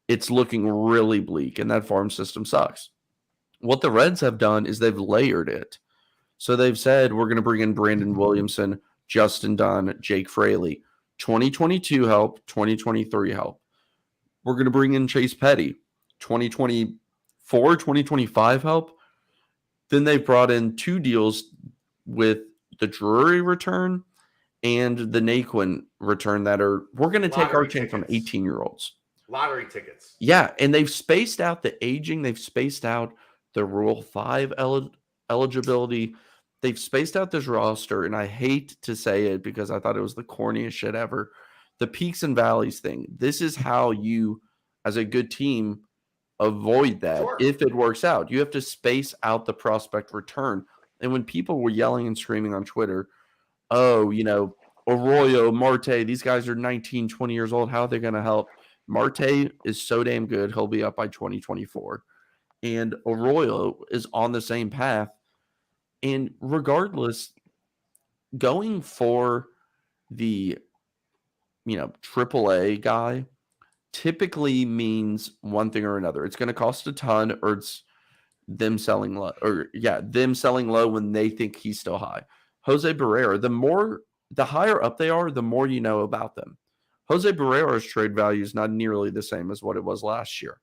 it's looking really bleak, and that farm system sucks. What the Reds have done is they've layered it. So they've said, we're going to bring in Brandon Williamson, Justin Dunn, Jake Fraley. 2022 help, 2023 help. We're going to bring in Chase Petty. 2024, 2025 help. Then they brought in 2 deals with the Drury return and the Naquin return we're going to take our chance on 18-year-olds. Lottery tickets. Yeah, and they've spaced out the aging. They've spaced out the Rule 5 eligibility. They've spaced out this roster, and I hate to say it because I thought it was the corniest shit ever. The peaks and valleys thing. This is how you, as a good team, avoid that. Sure. If it works out. You have to space out the prospect return. And when people were yelling and screaming on Twitter, Arroyo, Marte, these guys are 19, 20 years old. How are they going to help? Marte is so damn good. He'll be up by 2024. And Arroyo is on the same path. And regardless, going for the, AAA guy typically means one thing or another. It's going to cost a ton, or it's them selling low, them selling low when they think he's still high. Jose Barrera, the higher up they are, the more you know about them. Jose Barrera's trade value is not nearly the same as what it was last year.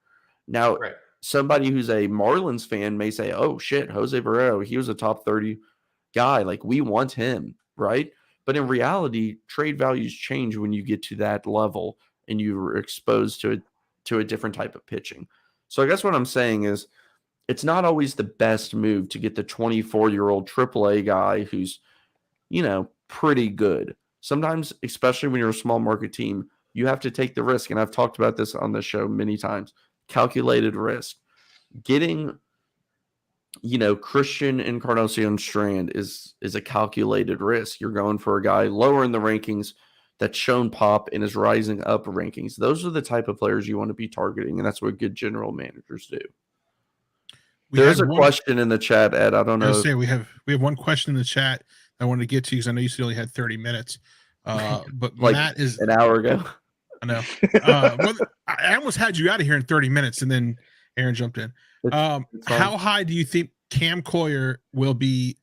Now, Right. Somebody who's a Marlins fan may say, oh shit, Jose Barrera, he was a top 30 guy. Like, we want him, right? But in reality, trade values change when you get to that level and you're exposed to a different type of pitching. So I guess what I'm saying is, it's not always the best move to get the 24-year-old AAA guy who's, pretty good. Sometimes, especially when you're a small market team, you have to take the risk. And I've talked about this on the show many times. Calculated risk. Getting, Christian Encarnacion Strand is a calculated risk. You're going for a guy lower in the rankings that's shown pop and is rising up rankings. Those are the type of players you want to be targeting, and that's what good general managers do. There's a question in the chat, Ed. I don't know. We have one question in the chat I wanted to get to because I know you still only had 30 minutes. But like Matt is an hour ago. I know. I almost had you out of here in 30 minutes, and then Aaron jumped in. It's how high do you think Cam Coyer will be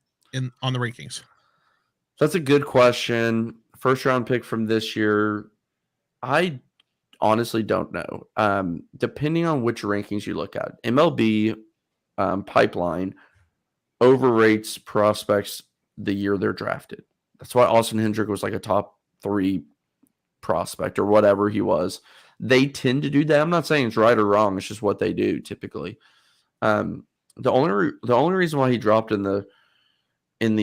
on the rankings? That's a good question. First round pick from this year. I honestly don't know. Depending on which rankings you look at, MLB pipeline overrates prospects the year they're drafted. That's why Austin Hendrick was like a top 3 prospect or whatever he was. They tend to do that. I'm not saying it's right or wrong. It's just what they do typically. The only reason why he dropped in the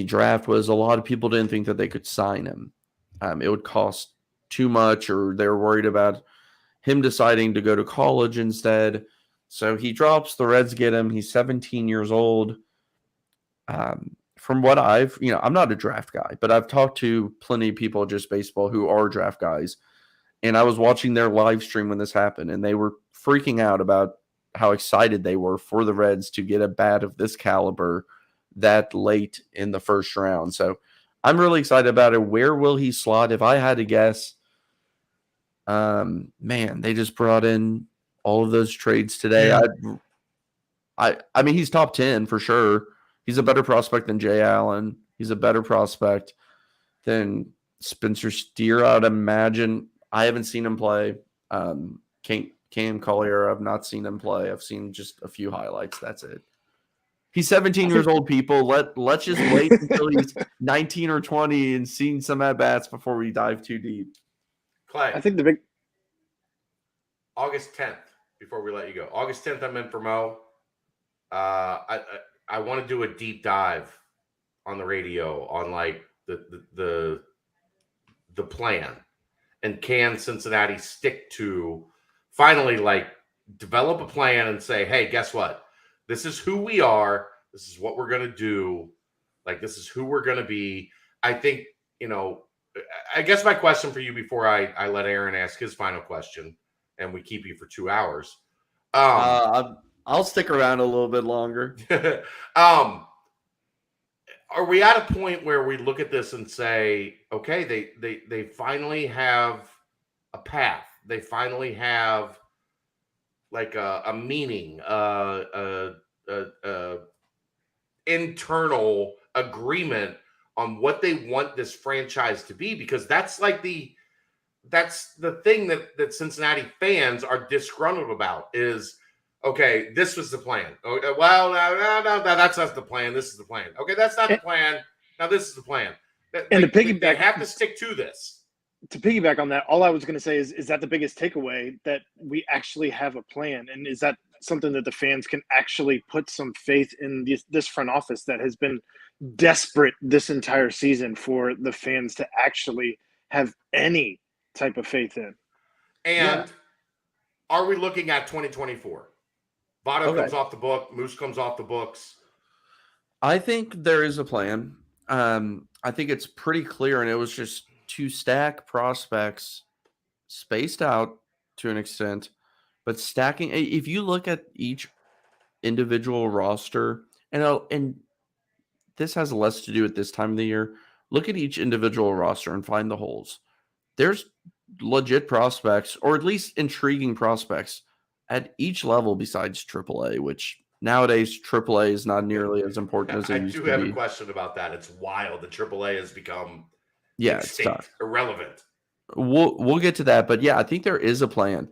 draft was a lot of people didn't think that they could sign him. It would cost too much, or they're worried about him deciding to go to college instead. So he drops, the Reds get him. He's 17 years old. From what I'm not a draft guy, but I've talked to plenty of people just baseball who are draft guys. And I was watching their live stream when this happened, and they were freaking out about how excited they were for the Reds to get a bat of this caliber that late in the first round. So I'm really excited about it. Where will he slot? If I had to guess, man, they just brought in all of those trades today. Yeah. I mean, he's top 10 for sure. He's a better prospect than Jay Allen. He's a better prospect than Spencer Steer, I'd imagine. I haven't seen him play. Cam Coyer, I've not seen him play. I've seen just a few highlights. That's it. He's 17 years old, people. Let's just wait until he's 19 or 20 and seen some at-bats before we dive too deep. Clay, I think the big August 10th, before we let you go. August 10th, I'm in for Mo. I want to do a deep dive on the radio on like the plan, and can Cincinnati stick to finally like develop a plan and say, hey, guess what? This is who we are. This is what we're going to do. Like, this is who we're going to be. I think, I guess my question for you before I let Aaron ask his final question and we keep you for 2 hours. I'll stick around a little bit longer. Are we at a point where we look at this and say, okay, they finally have a path. They finally have like a meaning, internal agreement on what they want this franchise to be, because that's the thing that Cincinnati fans are disgruntled about is, okay, this was the plan. Oh, well, no, that's not the plan. This is the plan. Okay, that's not the plan. Now this is the plan. And they have to stick to this. To piggyback on that, all I was going to say is that the biggest takeaway, that we actually have a plan? And is that something that the fans can actually put some faith in this front office that has been desperate this entire season for the fans to actually have any type of faith in? And are we looking at 2024? Votto comes off the book. Moose comes off the books. I think there is a plan. I think it's pretty clear, and it was just to stack prospects spaced out to an extent, but stacking. If you look at each individual roster, and this has less to do at this time of the year, look at each individual roster and find the holes. There's legit prospects, or at least intriguing prospects, at each level besides AAA, which nowadays AAA is not nearly as important as it used to be. I do have a question about that. It's wild. The AAA has become extinct, irrelevant. We'll get to that, but yeah, I think there is a plan,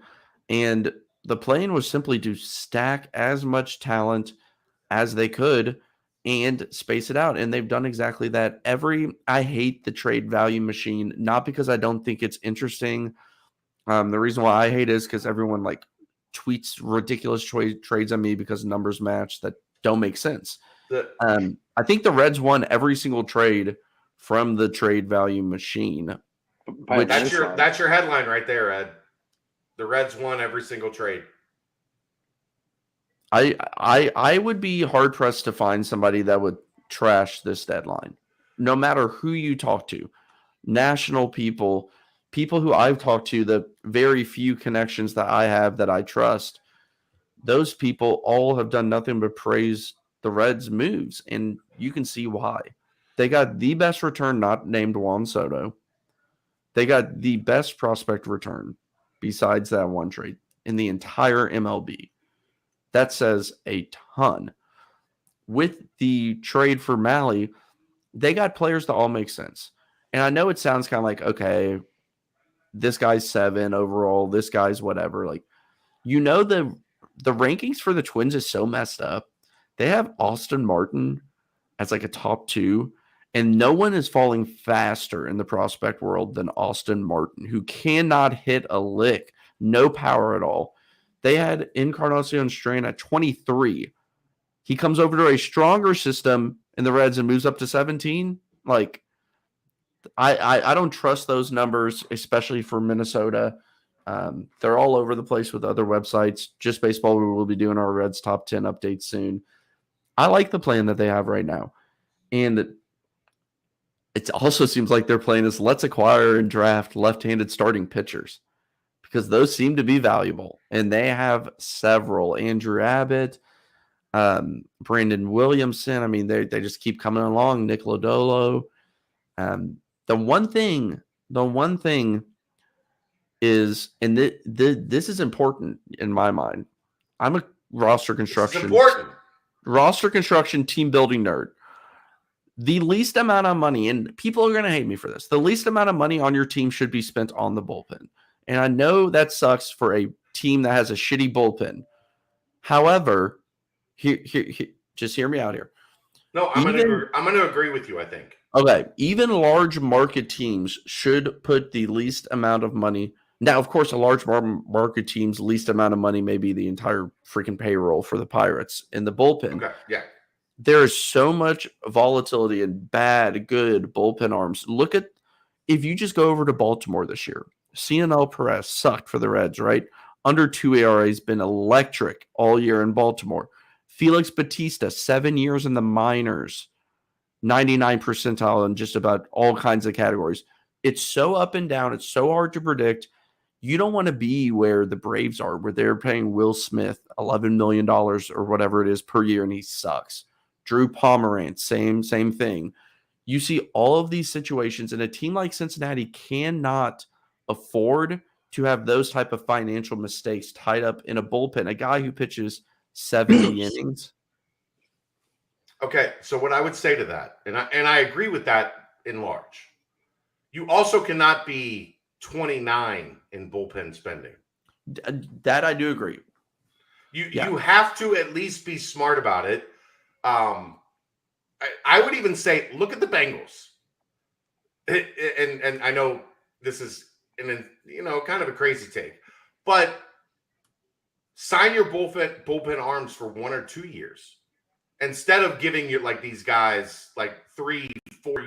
and the plan was simply to stack as much talent as they could and space it out, and they've done exactly that. I hate the trade value machine, not because I don't think it's interesting. The reason why I hate it is because everyone like tweets ridiculous trades at me because numbers match that don't make sense. I think the Reds won every single trade from the trade value machine. That's your headline right there, Ed. The Reds won every single trade. I would be hard pressed to find somebody that would trash this deadline, no matter who you talk to. National people, people who I've talked to, the very few connections that I have that I trust, those people all have done nothing but praise the Reds' moves, and you can see why. They got the best return not named Juan Soto. They got the best prospect return besides that one trade in the entire MLB. That says a ton. With the trade for Malley, they got players that all make sense. And I know it sounds kind of like, okay, this guy's 7 overall, this guy's whatever. Like, the rankings for the Twins is so messed up. They have Austin Martin as like a top 2, and no one is falling faster in the prospect world than Austin Martin, who cannot hit a lick, no power at all. They had Encarnacion Strand at 23. He comes over to a stronger system in the Reds and moves up to 17. Like, I don't trust those numbers, especially for Minnesota. They're all over the place with other websites. Just Baseball, we will be doing our Reds top 10 updates soon. I like the plan that they have right now. And it also seems like their plan is let's acquire and draft left-handed starting pitchers because those seem to be valuable. And they have several. Andrew Abbott, Brandon Williamson. I mean, they just keep coming along. Nick Lodolo. The one thing is, and this is important in my mind. I'm a roster construction team building nerd. The least amount of money, and people are going to hate me for this, the least amount of money on your team should be spent on the bullpen. And I know that sucks for a team that has a shitty bullpen. However, here, just hear me out here. No, I'm going to agree with you, I think. Okay, even large market teams should put the least amount of money. Now, of course, a large market team's least amount of money may be the entire freaking payroll for the Pirates in the bullpen. Okay, yeah. There is so much volatility in bad, good bullpen arms. Look at, if you just go over to Baltimore this year, Cionel Perez sucked for the Reds, right? Under 2 ERA has been electric all year in Baltimore. Felix Bautista, 7 years in the minors, 99 percentile in just about all kinds of categories. It's so up and down. It's so hard to predict. You don't want to be where the Braves are, where they're paying Will Smith $11 million or whatever it is per year, and he sucks. Drew Pomeranz, same thing. You see all of these situations, and a team like Cincinnati cannot afford to have those type of financial mistakes tied up in a bullpen. A guy who pitches 70 innings. Okay, so what I would say to that, and I agree with that in large, you also cannot be 29 in bullpen spending. That I do agree. You have to at least be smart about it. I would even say, look at the Bengals. And I know this is kind of a crazy take, but sign your bullpen arms for 1 or 2 years instead of giving you like these guys like 3-4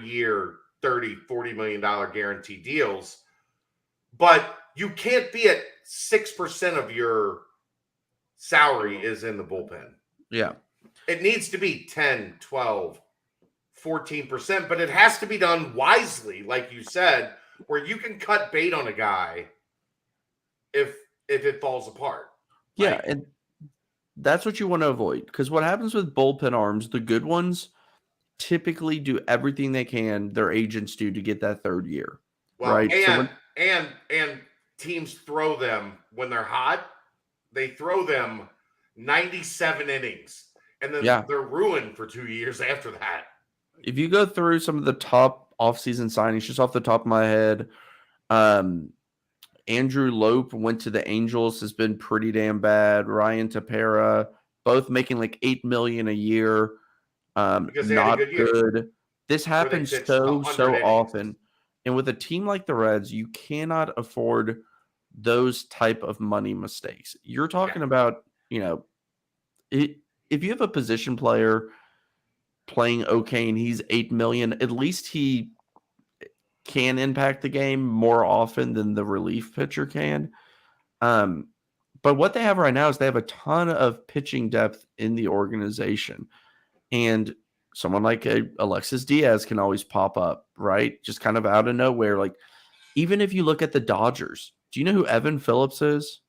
year $30-40 million guarantee deals. But you can't be at 6% of your salary is in the bullpen. Yeah. It needs to be 10, 12, 14%, but it has to be done wisely, like you said, where you can cut bait on a guy if it falls apart. Yeah, and that's what you want to avoid. Because what happens with bullpen arms, the good ones typically do everything they can, their agents do, to get that third year. Well, right? And teams throw them when they're hot. They throw them 97 innings, and then they're ruined for 2 years after that. If you go through some of the top offseason signings, just off the top of my head, Andrew Lope went to the Angels, has been pretty damn bad. Ryan Tepera, both making like $8 million a year. Because they not had a good year. good. This happens so often. And with a team like the Reds, you cannot afford those type of money mistakes. You're talking about, if you have a position player playing okay and he's $8 million, at least he can impact the game more often than the relief pitcher can. But what they have right now is they have a ton of pitching depth in the organization. And someone like Alexis Diaz can always pop up, right? Just kind of out of nowhere. Like, even if you look at the Dodgers, do you know who Evan Phillips is?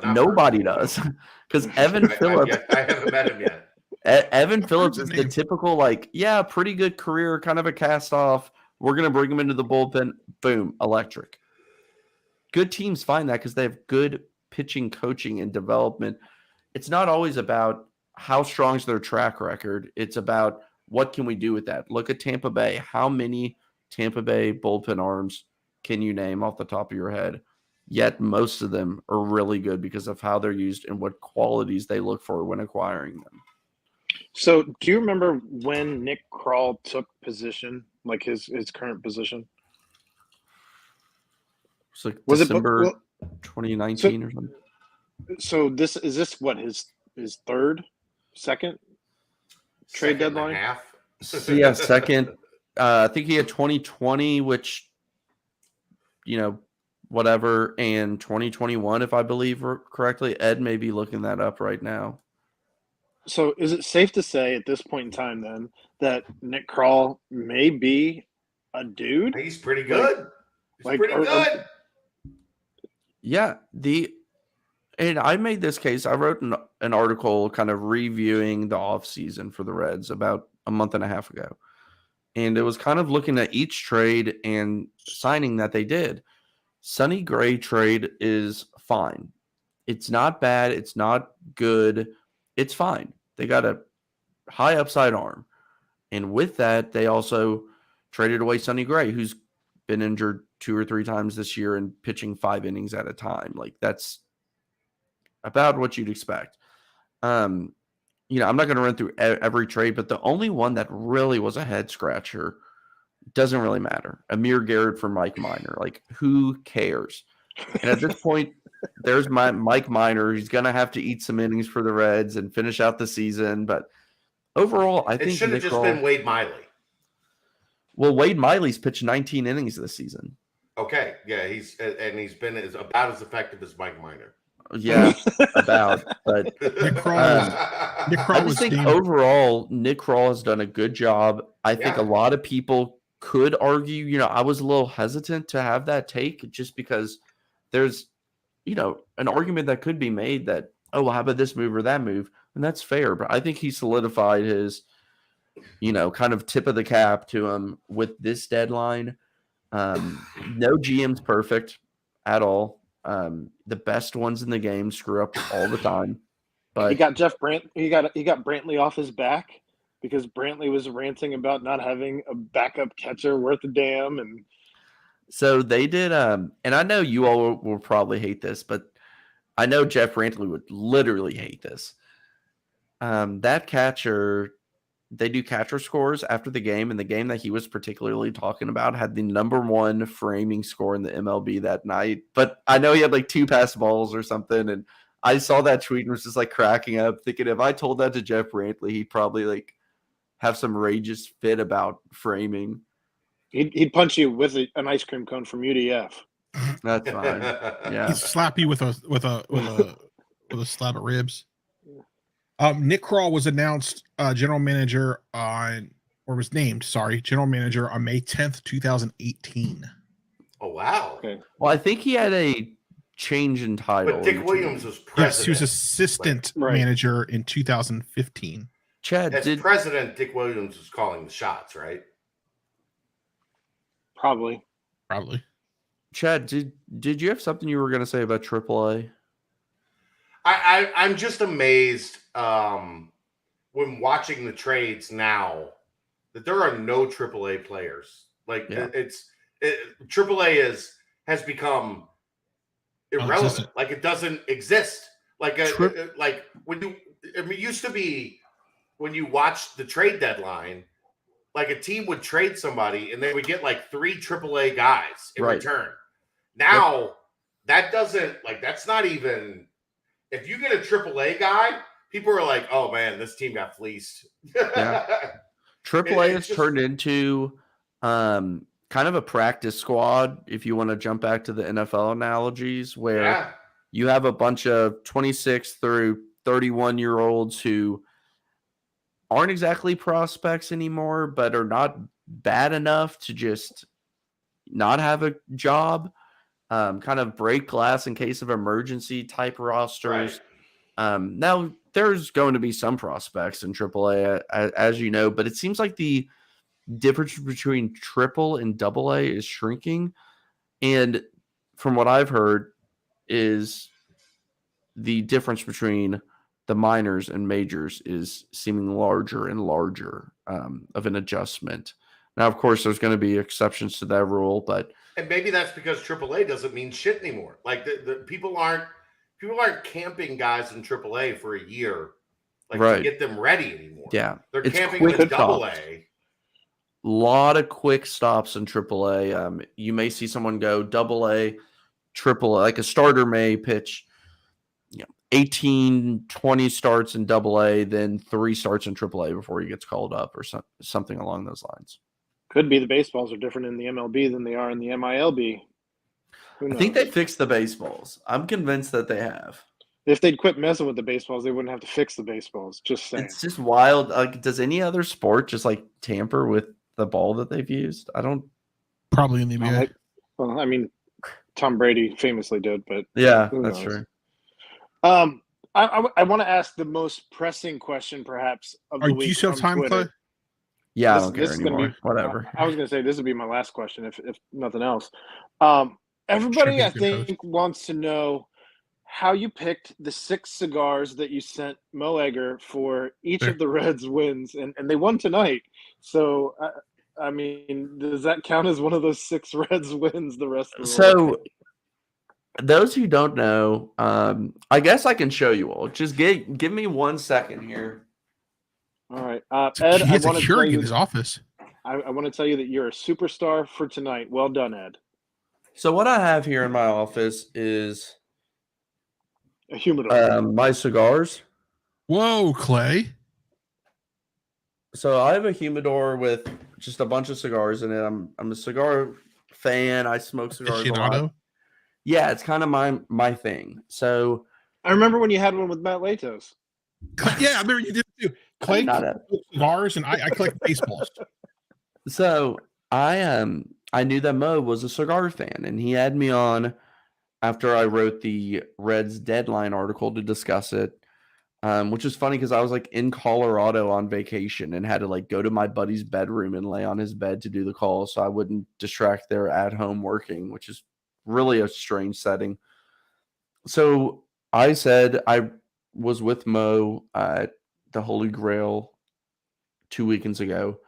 Nobody does, because Evan Phillips. I haven't met him yet. Evan Phillips is the the name. typical, like, yeah, pretty good career, kind of a cast off. We're going to bring him into the bullpen. Boom, electric. Good teams find that because they have good pitching, coaching, and development. It's not always about how strong is their track record. It's about what can we do with that. Look at Tampa Bay. How many Tampa Bay bullpen arms can you name off the top of your head? Yet most of them are really good because of how they're used and what qualities they look for when acquiring them. So, do you remember when Nick Kroll took position, like his current position? It's like Was December it 2019 or something. So is this what his second trade Second and a deadline? half. So yeah, second. I think he had 2020, which, whatever, and 2021, if I believe correctly. Ed may be looking that up right now. So is it safe to say at this point in time then that Nick Kroll may be a dude? He's pretty good. He's pretty or- good. Yeah, and I made this case. I wrote an article kind of reviewing the offseason for the Reds about a month and a half ago. And it was kind of looking at each trade and signing that they did. Sonny Gray trade is fine. It's not bad. It's not good. It's fine. They got a high upside arm. And with that, they also traded away Sonny Gray, who's been injured 2 or 3 times this year and pitching 5 innings at a time. Like, that's about what you'd expect. I'm not going to run through every trade, but the only one that really was a head scratcher doesn't really matter. Amir Garrett for Mike Minor. Like, who cares? And at this point, there's Mike Minor. He's going to have to eat some innings for the Reds and finish out the season. But overall, I think it should have just been Wade Miley. Well, Wade Miley's pitched 19 innings this season. Okay, yeah, he's been about as effective as Mike Minor. Yeah, about. But Nick Kroll I was just think standing. overall, Nick Kroll has done a good job. I think Yeah. a lot of people could argue, I was a little hesitant to have that take just because there's, an argument that could be made that, oh, well, how about this move or that move? And that's fair. But I think he solidified his, kind of tip of the cap to him with this deadline. No GM's perfect at all. The best ones in the game screw up all the time. But He got he got Brantley off his back because Brantley was ranting about not having a backup catcher worth a damn. And so they did, and I know you all will probably hate this, but I know Jeff Brantley would literally hate this. That catcher, they do catcher scores after the game, and the game that he was particularly talking about had the number 1 framing score in the MLB that night. But I know he had like 2 pass balls or something, and I saw that tweet and was just like cracking up, thinking if I told that to Jeff Brantley, he'd probably like have some rageous fit about framing. he'd punch you with an ice cream cone from UDF. That's fine. Yeah. He's slap you with a slab of ribs. Nick Kroll was announced general manager general manager on May 10th, 2018. Oh, wow. Okay. Well, I think he had a change in title. But Dick Williams was president. Yes, he was assistant Right. manager in 2015. Chad, As president, Dick Williams was calling the shots, right? Probably. Chad, did you have something you were going to say about AAA? I'm just amazed when watching the trades now that there are no AAA players. Like AAA has become irrelevant. Non-existent. Like it doesn't exist. Like it used to be when you watched the trade deadline, like a team would trade somebody and they would get like 3 AAA guys in return. Now that doesn't that's not even. If you get a AAA guy, people are like, "Oh man, this team got fleeced." Yeah. AAA has turned into kind of a practice squad, if you want to jump back to the NFL analogies, where you have a bunch of 26 through 31-year-olds who aren't exactly prospects anymore, but are not bad enough to just not have a job, kind of break glass in case of emergency type rosters. Now, there's going to be some prospects in AAA, as you know, but it seems like the difference between triple and double A is shrinking. And from what I've heard is the difference between the minors and majors is seeming larger and larger of an adjustment. Now, of course, there's going to be exceptions to that rule, but and maybe that's because AAA doesn't mean shit anymore. Like the people aren't camping guys in AAA for a year, like to get them ready anymore. Yeah, they're camping in Double A. Lot of quick stops in AAA. You may see someone go Double A, Triple A, like a starter may pitch 18, 20 starts in Double A, then 3 starts in Triple A before he gets called up, or something along those lines. Could be the baseballs are different in the MLB than they are in the MILB. I think they fixed the baseballs. I'm convinced that they have. If they'd quit messing with the baseballs, they wouldn't have to fix the baseballs. Just saying. It's just wild. Like, does any other sport just like tamper with the ball that they've used? I don't. Probably in the NBA. Well, I mean, Tom Brady famously did, but yeah, that's true. I want to ask the most pressing question, perhaps, of the week. Do you still have time, Clay? Yeah, I don't care anymore. Whatever. I was going to say this would be my last question, if nothing else. Everybody, I think, wants to know how you picked the 6 cigars that you sent Mo Egger for each of the Reds wins, and they won tonight. So, I mean, does that count as one of those 6 Reds wins the rest of the way? Those who don't know, I guess I can show you all. Just give me 1 second here. All right, Ed. He has a Keurig in his office. I want to tell you that you're a superstar for tonight. Well done, Ed. So what I have here in my office is a humidor. My cigars. Whoa, Clay. So I have a humidor with just a bunch of cigars in it. I'm a cigar fan. I smoke cigars a lot. Yeah, it's kind of my thing. So I remember when you had one with Matt Latos. Yeah, I remember you did too. Clay collects cigars, and I collect baseballs. So I knew that Mo was a cigar fan, and he had me on after I wrote the Reds deadline article to discuss it, which is funny because I was like in Colorado on vacation and had to like go to my buddy's bedroom and lay on his bed to do the call so I wouldn't distract their at-home working, which is really a strange setting. So I said I was with Mo at the Holy Grail 2 weekends ago,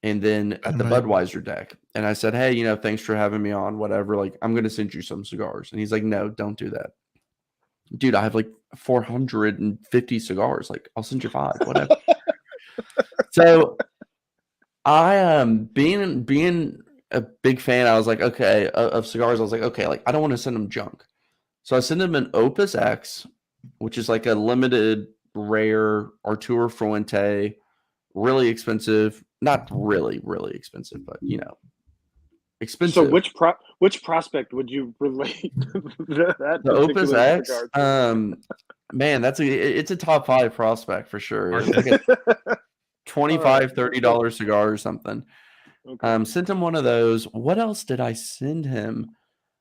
and then at the Budweiser deck. And I said, hey, thanks for having me on, whatever. Like, I'm going to send you some cigars. And he's like, no, don't do that. Dude, I have like 450 cigars. Like, I'll send you 5, whatever. So I being a big fan, I was like, okay, of cigars. I was like, okay, like I don't want to send him junk. So I sent him an Opus X, which is like a limited rare Arturo Fuente, really expensive. Not really, really expensive, but expensive. So which prospect would you relate that? The Opus X, man, it's a top 5 prospect for sure. It's like a $25, $30 cigar or something. Okay. Sent him one of those. What else did I send him?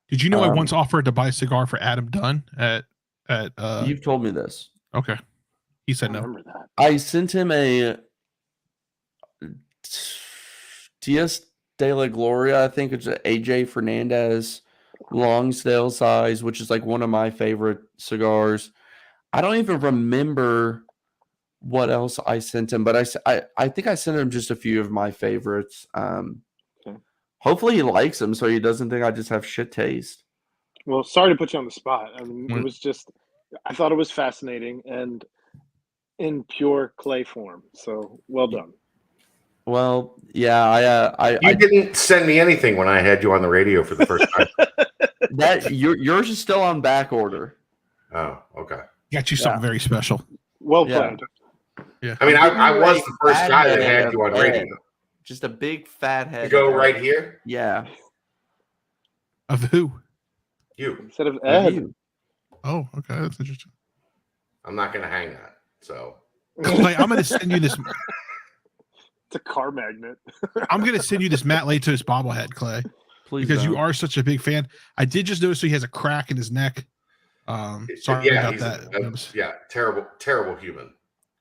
Did you know I once offered to buy a cigar for Adam Dunn at You've told me this. Okay. He said no. I sent him a Diaz de la Gloria, I think it's an AJ Fernandez Longsdale size, which is like one of my favorite cigars. I don't even remember what else I sent him, but I think I sent him just a few of my favorites. Okay. Hopefully he likes them so he doesn't think I just have shit taste. Well, sorry to put you on the spot. I mean, it was just, I thought it was fascinating and in pure Clay form. So well done. Well, yeah, I didn't send me anything when I had you on the radio for the first time. That yours is still on back order. Oh, okay. Got you something very special. Well planned. Yeah. I mean, I was the first guy that had you on radio. Just a big fat head. You go right here? Yeah. Of who? You. Instead of Ed. You. Oh, okay. That's interesting. I'm not going to hang that. So. Clay, I'm going to send you this. It's a car magnet. I'm going to send you this Matt Latos bobblehead, Clay. Please because you don't. are such a big fan. I did just notice he has a crack in his neck. Sorry about he's that. terrible human.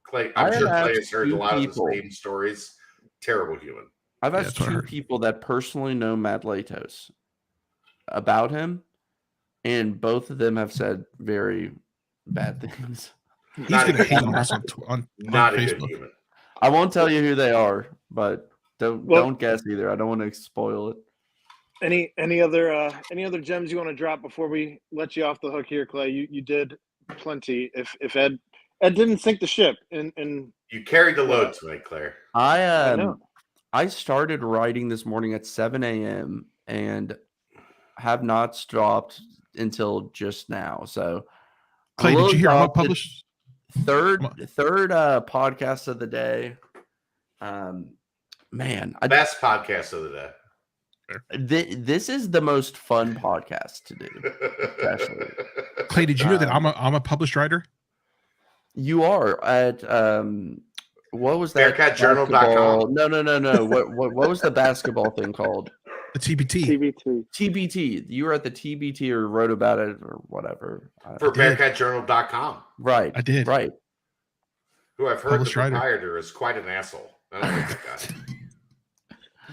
Clay, I I'm have sure Clay asked has heard a two lot people. of the same stories. Terrible human. I've Yeah, asked that's what I 2 heard. people that personally know Matt Latos about him, and both of them have said very bad things. He's Not a going to good hate on human. us on Not a Facebook. good human. I won't tell you who they are, but Well- don't guess either. I don't want to spoil it. Any other gems you want to drop before we let you off the hook here, Clay? You did plenty. If Ed didn't sink the ship, and You carried the load tonight, Claire. I know. I started writing this morning at 7 a.m. and have not stopped until just now. So, Clay, did you hear I'm published? third podcast of the day. Man, Best podcast of the day. This is the most fun podcast to do. Especially. Clay, did you know that I'm a published writer? You are at what was that? BearcatJournal.com. No. What was the basketball thing called? The TBT. TBT. You were at the TBT or wrote about it or whatever. For BearcatJournal.com. Right. I did. Right. Who I've heard Published the writer. proprietor is quite an asshole. I don't like that guy.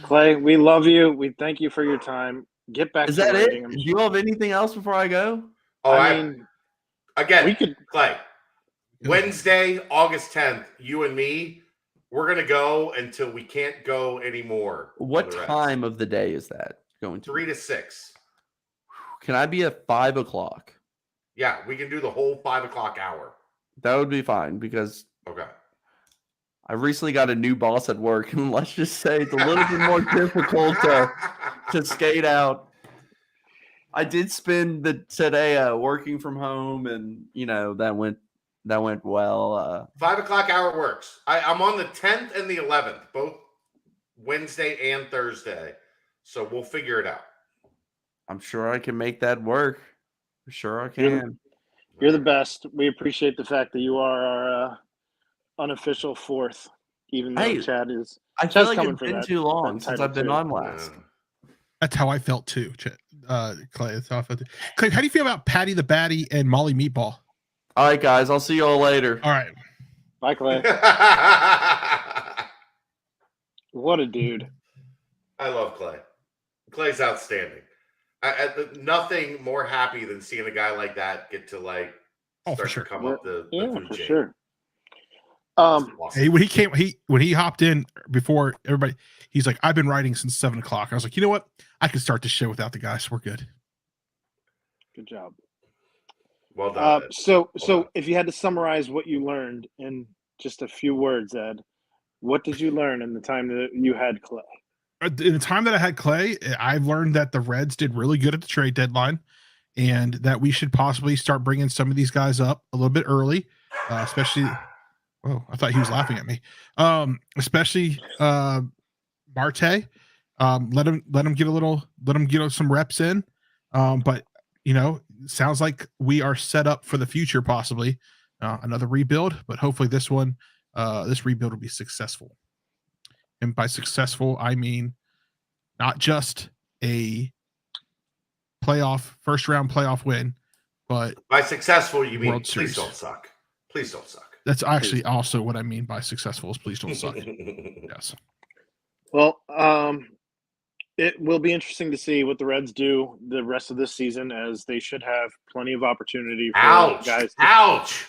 Clay, we love you. We thank you for your time. Get back Is to that writing. it? Do you have anything else before I go? Oh, I mean, again, we could. Clay. Wednesday, August 10th, you and me, we're gonna go until we can't go anymore. What time of the day is that going to? 3 to 6. Can I be at 5 o'clock? Yeah, we can do the whole 5 o'clock hour. That would be fine because Okay. I recently got a new boss at work, and let's just say it's a little bit more difficult to skate out. I did spend today working from home, and that went well. 5 o'clock hour works. I'm on the 10th and the 11th, both Wednesday and Thursday. So we'll figure it out. I'm sure I can make that work. For sure I can. You're the best. We appreciate the fact that you are our unofficial fourth, even though Chad is. I feel like coming it's for been that- too long that since title I've been too. on last. That's how I felt too, Clay. That's how I felt too. Clay, how do you feel about Patty the Batty and Molly Meatball? All right, guys. I'll see you all later. All right. Bye, Clay. What a dude. I love Clay. Clay's outstanding. Nothing more happy than seeing a guy like that get to for start sure. to come up the food for chain. sure. Awesome. Hey, when he hopped in before everybody, he's like, I've been writing since 7 o'clock. I was like, you know what? I can start the show without the guys. We're good. Good job. Well done. Ed. So done. if you had to summarize what you learned in just a few words, Ed, what did you learn in the time that you had Clay? In the time that I had Clay, I've learned that the Reds did really good at the trade deadline, and that we should possibly start bringing some of these guys up a little bit early, especially. Oh, I thought he was laughing at me. Especially Marte. Let him get some reps in. But sounds like we are set up for the future, possibly another rebuild. But hopefully this rebuild will be successful. And by successful, I mean not just a first round playoff win, but by successful you mean World please Series. don't suck. Please don't suck. That's actually also what I mean by successful is please don't suck. Yes. Well, it will be interesting to see what the Reds do the rest of this season, as they should have plenty of opportunity for Ouch! guys. Ouch!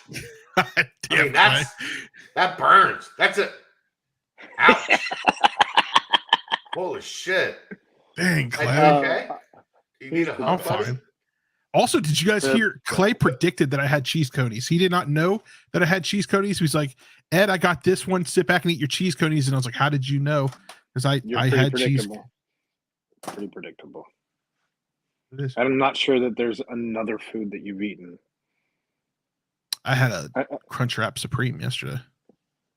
Damn, that burns. That's it. Ouch! Holy shit! dang, Are Clay. you okay? You need a I'm hug, buddy? fine. Also, did you guys hear Clay predicted that I had cheese conies? He did not know that I had cheese conies. He's like, Ed, I got this one. Sit back and eat your cheese conies. And I was like, how did you know? Because I had cheese. Pretty predictable. It is. I'm not sure that there's another food that you've eaten. I had a Crunchwrap Supreme yesterday.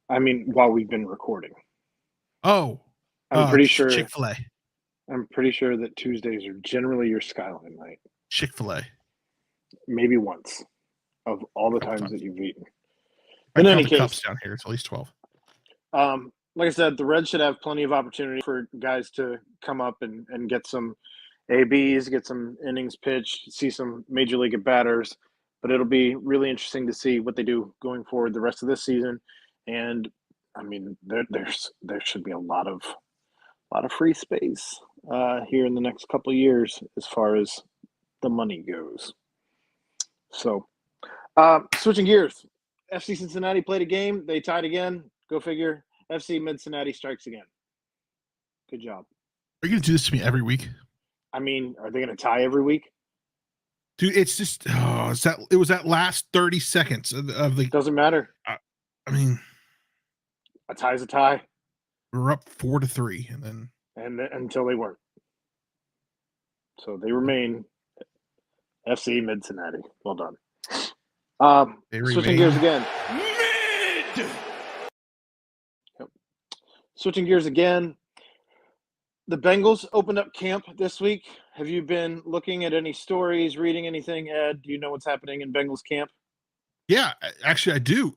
I mean, while we've been recording. Oh, I'm pretty sure Chick-fil-A. I'm pretty sure that Tuesdays are generally your Skyline night. Chick-fil-A. Maybe once of all the times that you've eaten. I In count any the case, cups down here. It's at least 12. like I said, the Reds should have plenty of opportunity for guys to come up and get some ABs, get some innings pitched, see some major league batters. But it'll be really interesting to see what they do going forward the rest of this season. And I mean, there should be a lot of free space here in the next couple of years as far as the money goes. So, switching gears, FC Cincinnati played a game. They tied again. Go figure. FC Mid-Cincinnati strikes again. Good job. Are you going to do this to me every week? I mean, are they going to tie every week? Dude, it's just it was that last 30 seconds of the. Doesn't matter. I mean, a tie's a tie. We were up 4-3, and then until they weren't. So they remain FC Mid-Cincinnati. Well done. Switching gears again. Yep. Switching gears again. The Bengals opened up camp this week. Have you been looking at any stories, reading anything, Ed? Do you know what's happening in Bengals camp? Yeah, actually I do.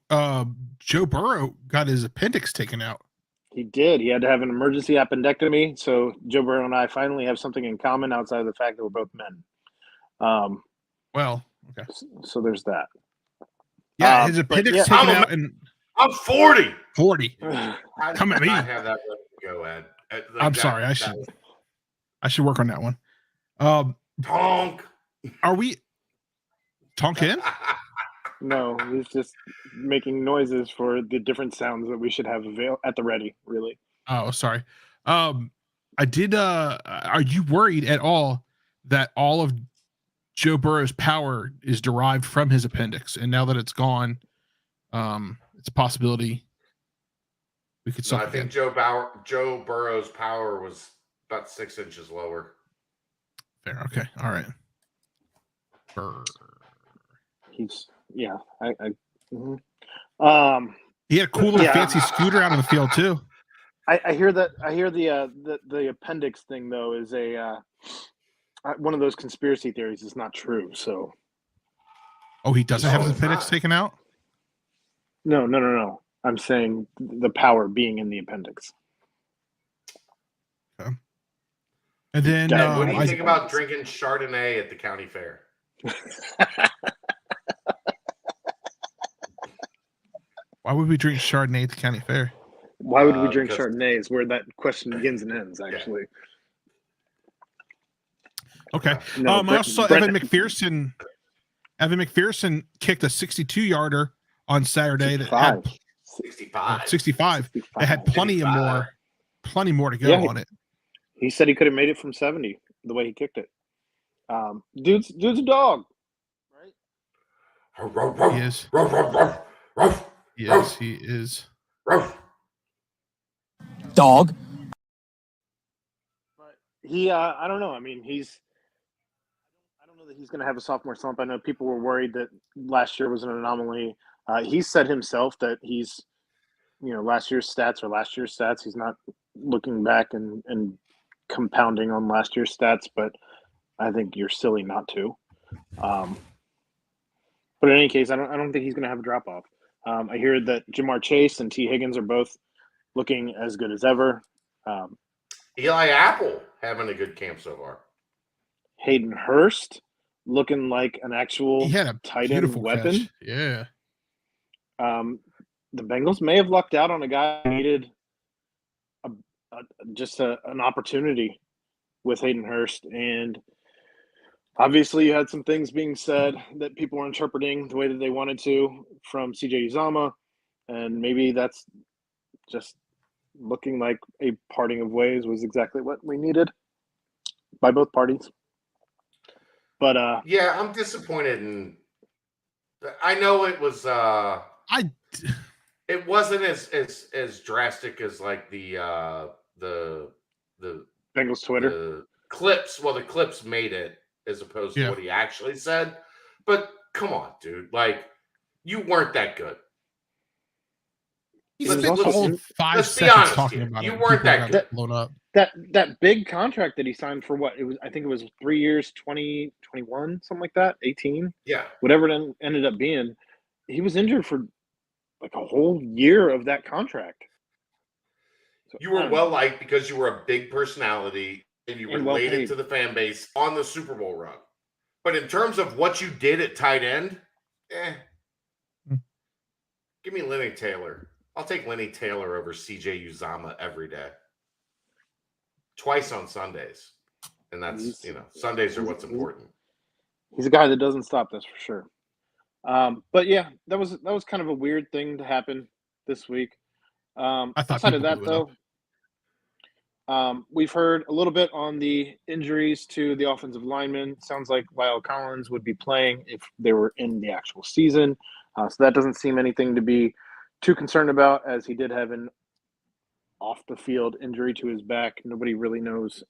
Joe Burrow got his appendix taken out. He did. He had to have an emergency appendectomy. So Joe Burrow and I finally have something in common outside of the fact that we're both men. Well, okay. So there's that. Yeah, his appendix taken out, and I'm 40. 40. Come at me. I have that ready to go, Ed. I'm sorry. I should work on that one. Tonk. Are we tonking? No, he's just making noises for the different sounds that we should have at the ready, really. Oh, sorry. I did. Are you worried at all that all of Joe Burrow's power is derived from his appendix, and now that it's gone, it's a possibility we could suck I think again. Joe Burrow's power was about 6 inches lower. Fair. Okay. All right. He had a cool little fancy scooter out on the field too. I hear that. I hear the appendix thing though is one of those conspiracy theories. Is not true. So. Oh, he doesn't have his appendix taken out? No. I'm saying the power being in the appendix. Okay. And then what do you think about drinking Chardonnay at the county fair? Why would we drink Chardonnay at the county fair? Why would we drink Chardonnay is where that question begins and ends, actually. Okay. I also saw Evan McPherson. Evan McPherson kicked a 62-yarder on Saturday 65. It had plenty more to go on it. He said he could have made it from 70 the way he kicked it. Dude's a dog, right? He is. Yes, he is. Dog. But he, I don't know. I mean, I don't know that he's going to have a sophomore slump. I know people were worried that last year was an anomaly. He said himself that he's, last year's stats. He's not looking back and compounding on last year's stats, but I think you're silly not to. But in any case, I don't think he's going to have a drop off. I hear that Jamar Chase and T. Higgins are both looking as good as ever. Eli Apple having a good camp so far. Hayden Hurst looking like an actual tight end weapon. Catch. Yeah. The Bengals may have lucked out on a guy who needed an opportunity with Hayden Hurst. And obviously you had some things being said that people were interpreting the way that they wanted to from CJ Uzomah. And maybe that's just looking like a parting of ways was exactly what we needed by both parties. But yeah, I'm disappointed I know it was it wasn't as drastic as like the Bengals Twitter. The clips. Well, the clips made it as opposed to what he actually said. But come on, dude. Like, you weren't that good. He spent the whole 5 seconds talking about it. You weren't that good. Blown up. That big contract that he signed for what? I think it was 3 years, 20, 21, something like that, 18. Yeah. Whatever it ended up being. He was injured for like a whole year of that contract. So, you were well liked because you were a big personality you And well relate it paid. to the fan base on the Super Bowl run. But in terms of what you did at tight end, give me Lenny Taylor. I'll take Lenny Taylor over CJ Uzama every day. Twice on Sundays. And that's, Sundays are what's important. He's a guy that doesn't stop, that's for sure. But yeah, that was kind of a weird thing to happen this week. I thought Outside of people that, blew it though, we've heard a little bit on the injuries to the offensive linemen. Sounds like Lyle Collins would be playing if they were in the actual season. So that doesn't seem anything to be too concerned about, as he did have an off-the-field injury to his back. Nobody really knows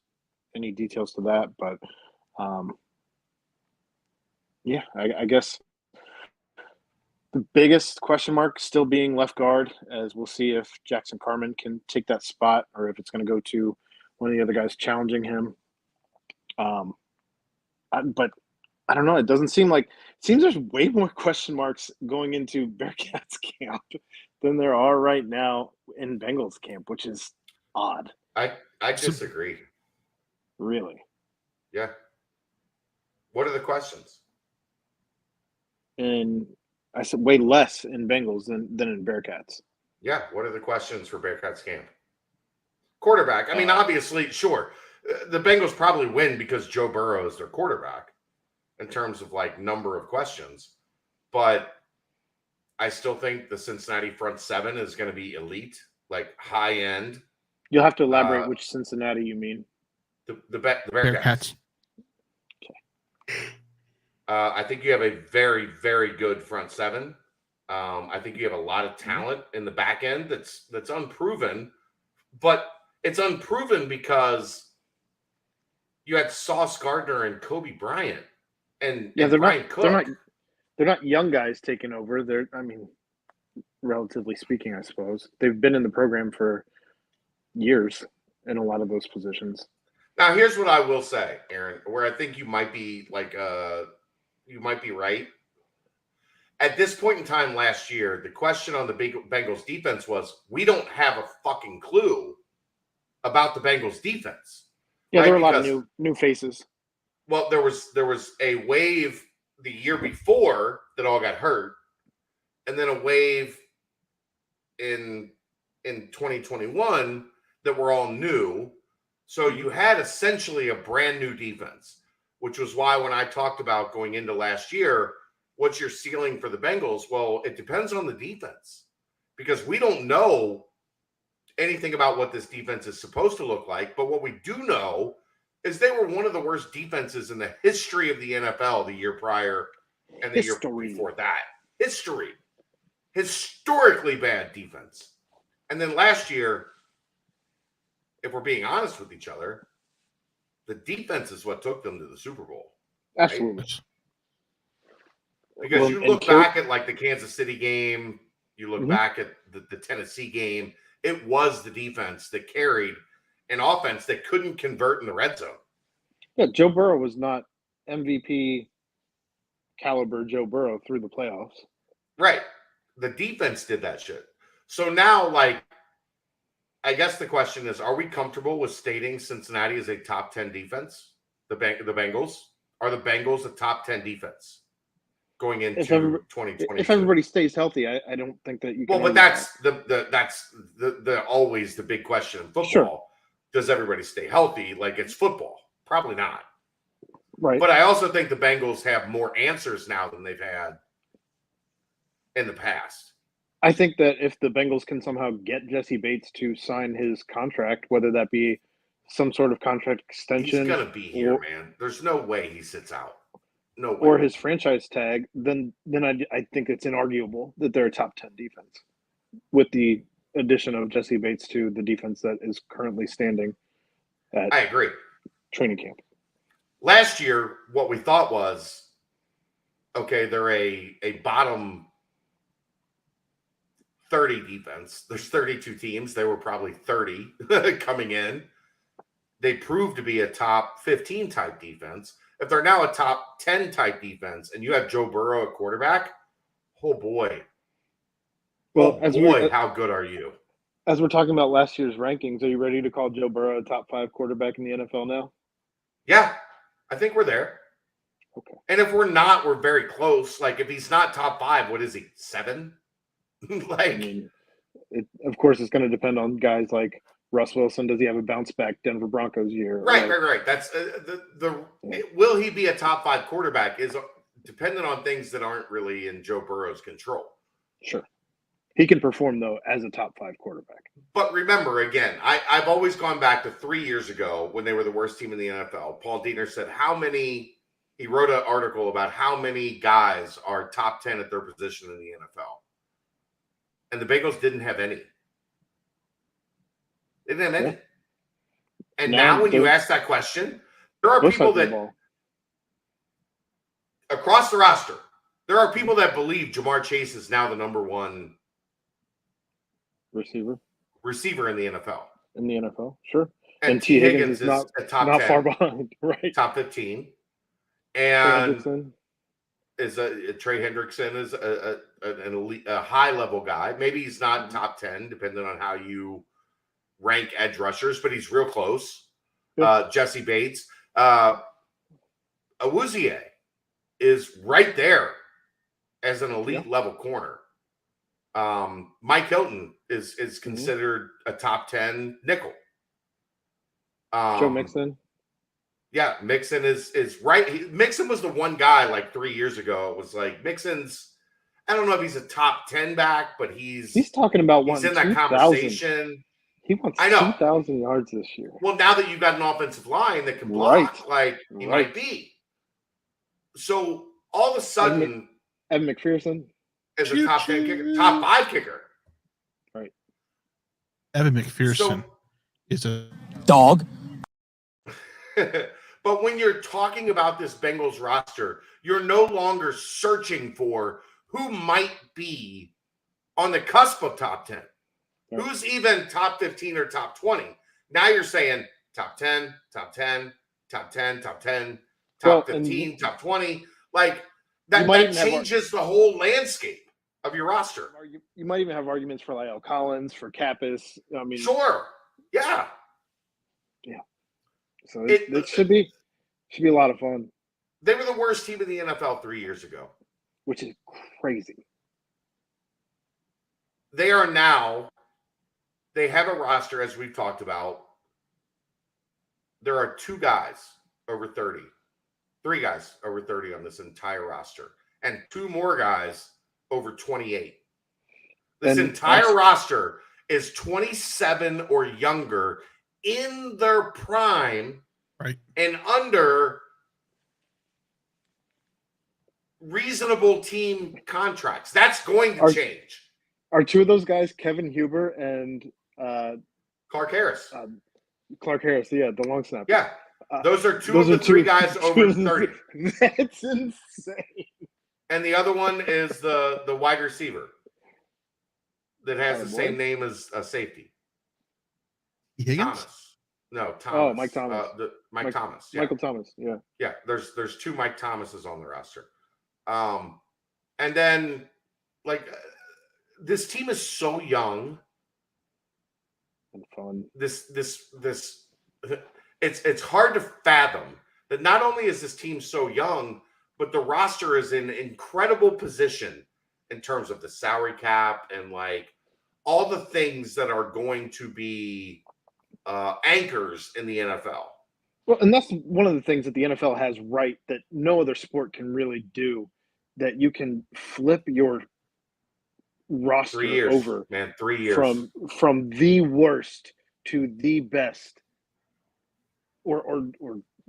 any details to that, but yeah, I guess the biggest question mark still being left guard, as we'll see if Jackson Carman can take that spot or if it's going to go to one of the other guys challenging him. But I don't know. It doesn't seem like – it seems there's way more question marks going into Bearcats camp than there are right now in Bengals camp, which is odd. I disagree. Really? Yeah. What are the questions? And I said way less in Bengals than in Bearcats. Yeah. What are the questions for Bearcats camp? Quarterback. I mean, obviously, sure. The Bengals probably win because Joe Burrow is their quarterback in terms of like number of questions. But I still think the Cincinnati front seven is going to be elite, like high end. You'll have to elaborate which Cincinnati you mean. The Bearcats. Okay. I think you have a very, very good front seven. I think you have a lot of talent in the back end that's unproven, but it's unproven because you had Sauce Gardner and Kobe Bryant, and Brian Cook. They're not young guys taking over. Relatively speaking, I suppose they've been in the program for years in a lot of those positions. Now, here's what I will say, Aaron, where I think you might be you might be right. At this point in time last year, the question on the Bengals defense was, we don't have a fucking clue about the Bengals defense. Yeah, right? There were a lot of new faces. Well, there was a wave the year before that all got hurt, and then a wave in 2021 that were all new. So you had essentially a brand new defense, which was why when I talked about going into last year, what's your ceiling for the Bengals? Well, it depends on the defense, because we don't know anything about what this defense is supposed to look like. But what we do know is they were one of the worst defenses in the history of the NFL the year prior and the year before that. Historically bad defense. And then last year, if we're being honest with each other, the defense is what took them to the Super Bowl. Absolutely. Right? Because you look back at like the Kansas City game, you look back at the Tennessee game, it was the defense that carried an offense that couldn't convert in the red zone. Yeah, Joe Burrow was not MVP caliber Joe Burrow through the playoffs. Right. The defense did that shit. So now, like, I guess the question is, are we comfortable with stating Cincinnati is a top 10 defense? The Bengals? Are the Bengals a top 10 defense going into 2020? If everybody stays healthy, I don't think that you can. Well, but that's the always the big question in football. Sure. Does everybody stay healthy? Like, it's football. Probably not. Right. But I also think the Bengals have more answers now than they've had in the past. I think that if the Bengals can somehow get Jesse Bates to sign his contract, whether that be some sort of contract extension. He's going to be here, man. There's no way he sits out. No way. Or his franchise tag, then I think it's inarguable that they're a top 10 defense with the addition of Jesse Bates to the defense that is currently standing at I agree. Training camp. Last year, what we thought was, okay, they're a bottom 30 defense. There's 32 teams. They were probably 30 coming in. They proved to be a top 15 type defense. If they're now a top 10 type defense and you have Joe Burrow at quarterback, oh boy. Well, how good are you? As we're talking about last year's rankings, are you ready to call Joe Burrow a top 5 quarterback in the NFL now? Yeah, I think we're there. Okay. And if we're not, we're very close. Like, if he's not top 5, what is he, 7? I mean, of course, it's going to depend on guys like Russ Wilson. Does he have a bounce back Denver Broncos year? Right. That's will he be a top 5 quarterback is dependent on things that aren't really in Joe Burrow's control. Sure. He can perform, though, as a top 5 quarterback. But remember, again, I've always gone back to 3 years ago when they were the worst team in the NFL. Paul Dieter said he wrote an article about how many guys are top 10 at their position in the NFL. And the Bengals didn't have any. They didn't have any. Yeah. And now when you ask that question, there are people that across the roster, there are people that believe Jamar Chase is now the number 1 receiver in the NFL. In the NFL, sure. And T. Higgins is not top 10, far behind, right? Top 15. And Trey Hendrickson is an elite, a high-level guy. Maybe he's not top 10, depending on how you rank edge rushers, but he's real close. Yep. Jesse Bates. Awuzie is right there as an elite-level corner. Mike Hilton is considered a top 10 nickel. Joe Mixon. Yeah, Mixon is right. Mixon was the one guy like 3 years ago. It was like Mixon's. I don't know if he's a top 10 back, but he's talking about he's in that conversation. He wants 2,000 yards this year. Well, now that you've got an offensive line that can block, he might be. So all of a sudden, Evan McPherson is a top 10 kicker, top 5 kicker. Right. Evan McPherson is a dog. But when you're talking about this Bengals roster, you're no longer searching for who might be on the cusp of top 10. Right. Who's even top 15 or top 20? Now you're saying top 10, top 10, top 10, top 10, top 15, top 20. Like that changes the whole landscape of your roster. You might even have arguments for La'el Collins, for Kappas. I mean, sure. Yeah. Yeah. So it should be a lot of fun. They were the worst team in the NFL 3 years ago. Which is crazy. They are now, they have a roster, as we've talked about. There are 2 guys over 30. 3 guys over 30 on this entire roster. And 2 more guys over 28. This entire roster is 27 or younger in their prime, right, and under reasonable team contracts. That's going to change. Are 2 of those guys Kevin Huber and Clark Harris? Clark Harris, the long snapper. Yeah, those are 2 of the 3 guys over 30. That's insane. And the other one is the wide receiver that has the same name as a safety. Higgins? Thomas. No, Thomas. Oh, Mike Thomas. Mike Thomas. Yeah. Michael Thomas. Yeah. Yeah. There's 2 Mike Thomases on the roster. And then this team is so young and fun. It's hard to fathom that not only is this team so young, but the roster is in incredible position in terms of the salary cap and all the things that are going to be anchors in the NFL. Well, and that's one of the things that the NFL has right that no other sport can really do, that you can flip your roster 3 years, over, man, 3 years from the worst to the best or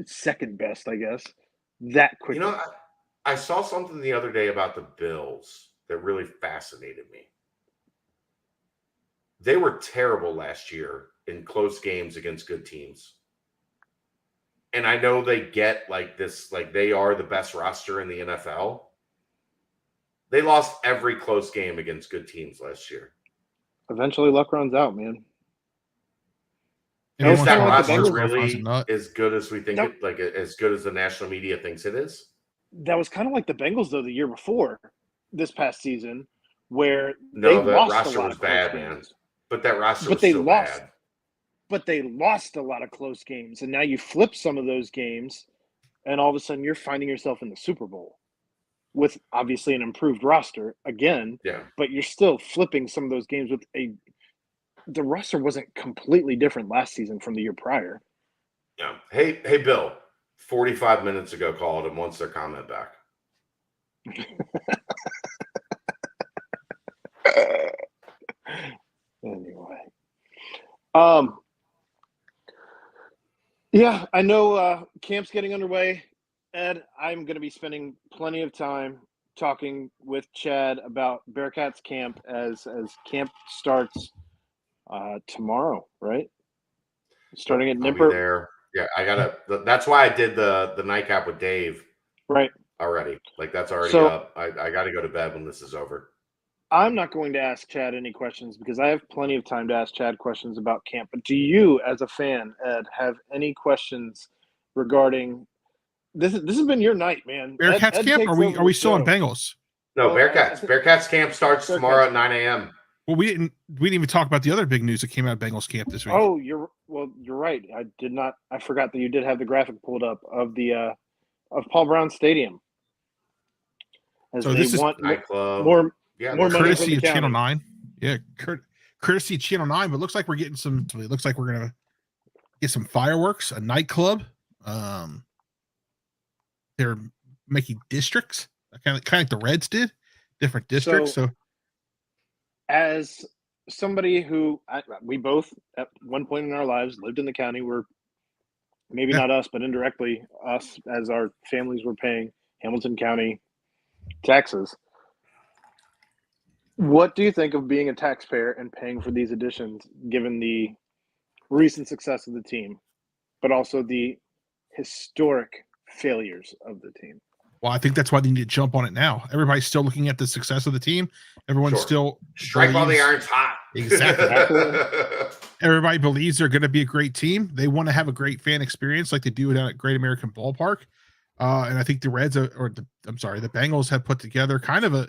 second best, I guess, that quickly. You know, I saw something the other day about the Bills that really fascinated me. They were terrible last year in close games against good teams. And I know they get they are the best roster in the NFL. They lost every close game against good teams last year. Eventually luck runs out, man. Is that roster really as good as we think as good as the national media thinks it is? That was kind of like the Bengals, though, the year before this past season, where the lost roster a lot was of bad, close man. games. But that roster But was they so lost. bad. But they lost a lot of close games, and now you flip some of those games, and all of a sudden you're finding yourself in the Super Bowl with obviously an improved roster again. Yeah. But you're still flipping some of those games with the roster wasn't completely different last season from the year prior. Yeah. Hey, Bill. 45 minutes ago called and wants their comment back. Anyway. Yeah, I know camp's getting underway. Ed, I'm going to be spending plenty of time talking with Chad about Bearcats camp as camp starts tomorrow, right? Starting at I'll be Nimper. there. Yeah, that's why I did the nightcap with Dave. Right. Already. Like that's already So- up. I got to go to bed when this is over. I'm not going to ask Chad any questions because I have plenty of time to ask Chad questions about camp. But do you, as a fan, Ed, have any questions regarding this? This has been your night, man. Bearcats Ed camp? takes Are we over the still on show. Bengals? No, Well, Bearcats. Bearcats camp starts Bearcats. tomorrow at 9 a.m. Well, we didn't even talk about the other big news that came out of Bengals camp this week. Oh, you're right. I forgot that you did have the graphic pulled up of the of Paul Brown Stadium. As So they this is want Nightclub. more Yeah, more money courtesy from the of Channel county. 9. Yeah, courtesy of Channel 9, but it looks like we're getting some. It looks like we're gonna get some fireworks, a nightclub. They're making districts, kind of like the Reds did, different districts. So As somebody who we both at one point in our lives lived in the county, where maybe not us, but indirectly us, as our families were paying Hamilton County taxes. What do you think of being a taxpayer and paying for these additions, given the recent success of the team, but also the historic failures of the team? well, I think that's why they need to jump on it now. Everybody's still looking at the success of the team. Everyone's Sure. still Strike while the believes- iron's hot. Exactly. Everybody believes they're going to be a great team. They want to have a great fan experience like they do down at Great American Ballpark. And I think the Bengals have put together kind of a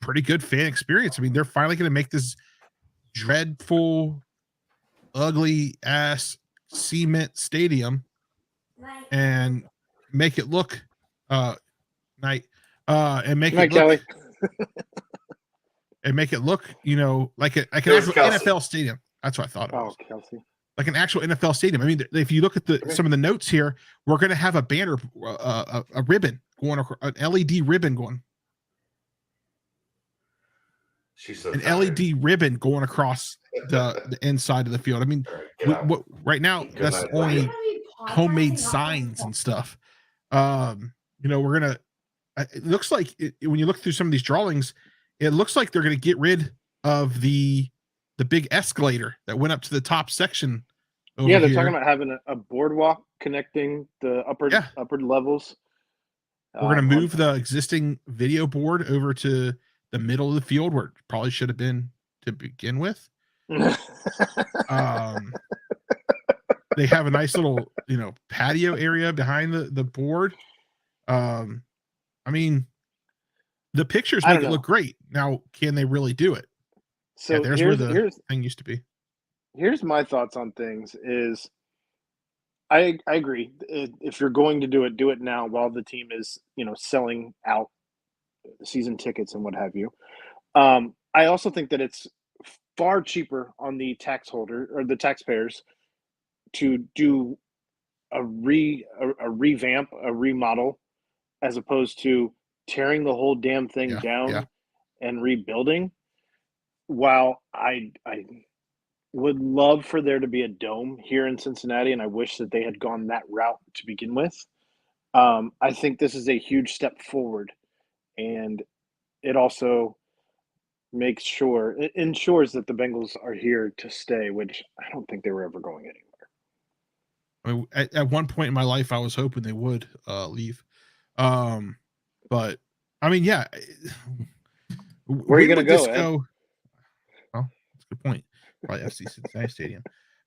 pretty good fan experience. I mean, they're finally going to make this dreadful, ugly ass cement stadium and make it look and make Good night, it look Kelly. and make it look, like an There's actual Kelsey. NFL stadium. That's what I thought it Oh, was. Kelsey. Like an actual NFL stadium. I mean, if you look at some of the notes here, we're going to have a banner, a ribbon going, an LED ribbon going, She's so an tired. LED ribbon going across the inside of the field. I mean, All right, get out. right now Good that's night, only buddy. homemade signs and stuff. We're gonna. It looks like when you look through some of these drawings, it looks like they're gonna get rid of the big escalator that went up to the top section. Over Yeah, they're here. talking about having a boardwalk connecting the upper levels. We're gonna move the existing video board over to the middle of the field where it probably should have been to begin with. They have a nice little, patio area behind the board. I mean, the pictures I make don't it look great. Now, can they really do it? So Yeah, there's where the thing used to be. Here's my thoughts on things is I agree. If you're going to do it now while the team is, selling out season tickets and what have you. I also think that it's far cheaper on the tax holder or the taxpayers to do a revamp, a remodel, as opposed to tearing the whole damn thing down and rebuilding. While I would love for there to be a dome here in Cincinnati, and I wish that they had gone that route to begin with. I think this is a huge step forward, and it also ensures that the Bengals are here to stay, which I don't think they were ever going anywhere. I mean, at one point in my life, I was hoping they would leave. But I mean, yeah. Where are you going to go, Ed? Well, that's a good point. Probably FC Cincinnati Stadium.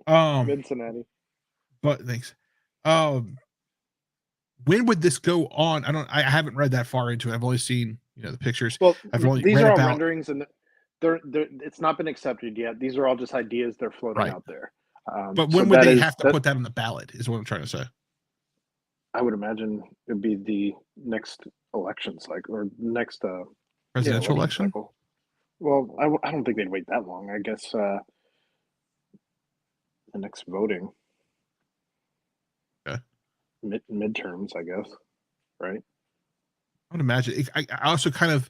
Cincinnati. But thanks. When would this go on? I haven't read that far into it. I've only seen, the pictures. Well, I've only these read are all about renderings, and it's not been accepted yet. These are all just ideas they're floating Right. out there. But so when would that they is- have to put that on the ballot? Is what I'm trying to say. I would imagine it'd be the next election cycle or next Presidential election. cycle. Well, I don't think they'd wait that long. I guess the next voting. Okay. Midterms, I guess. Right. I would imagine. I also kind of,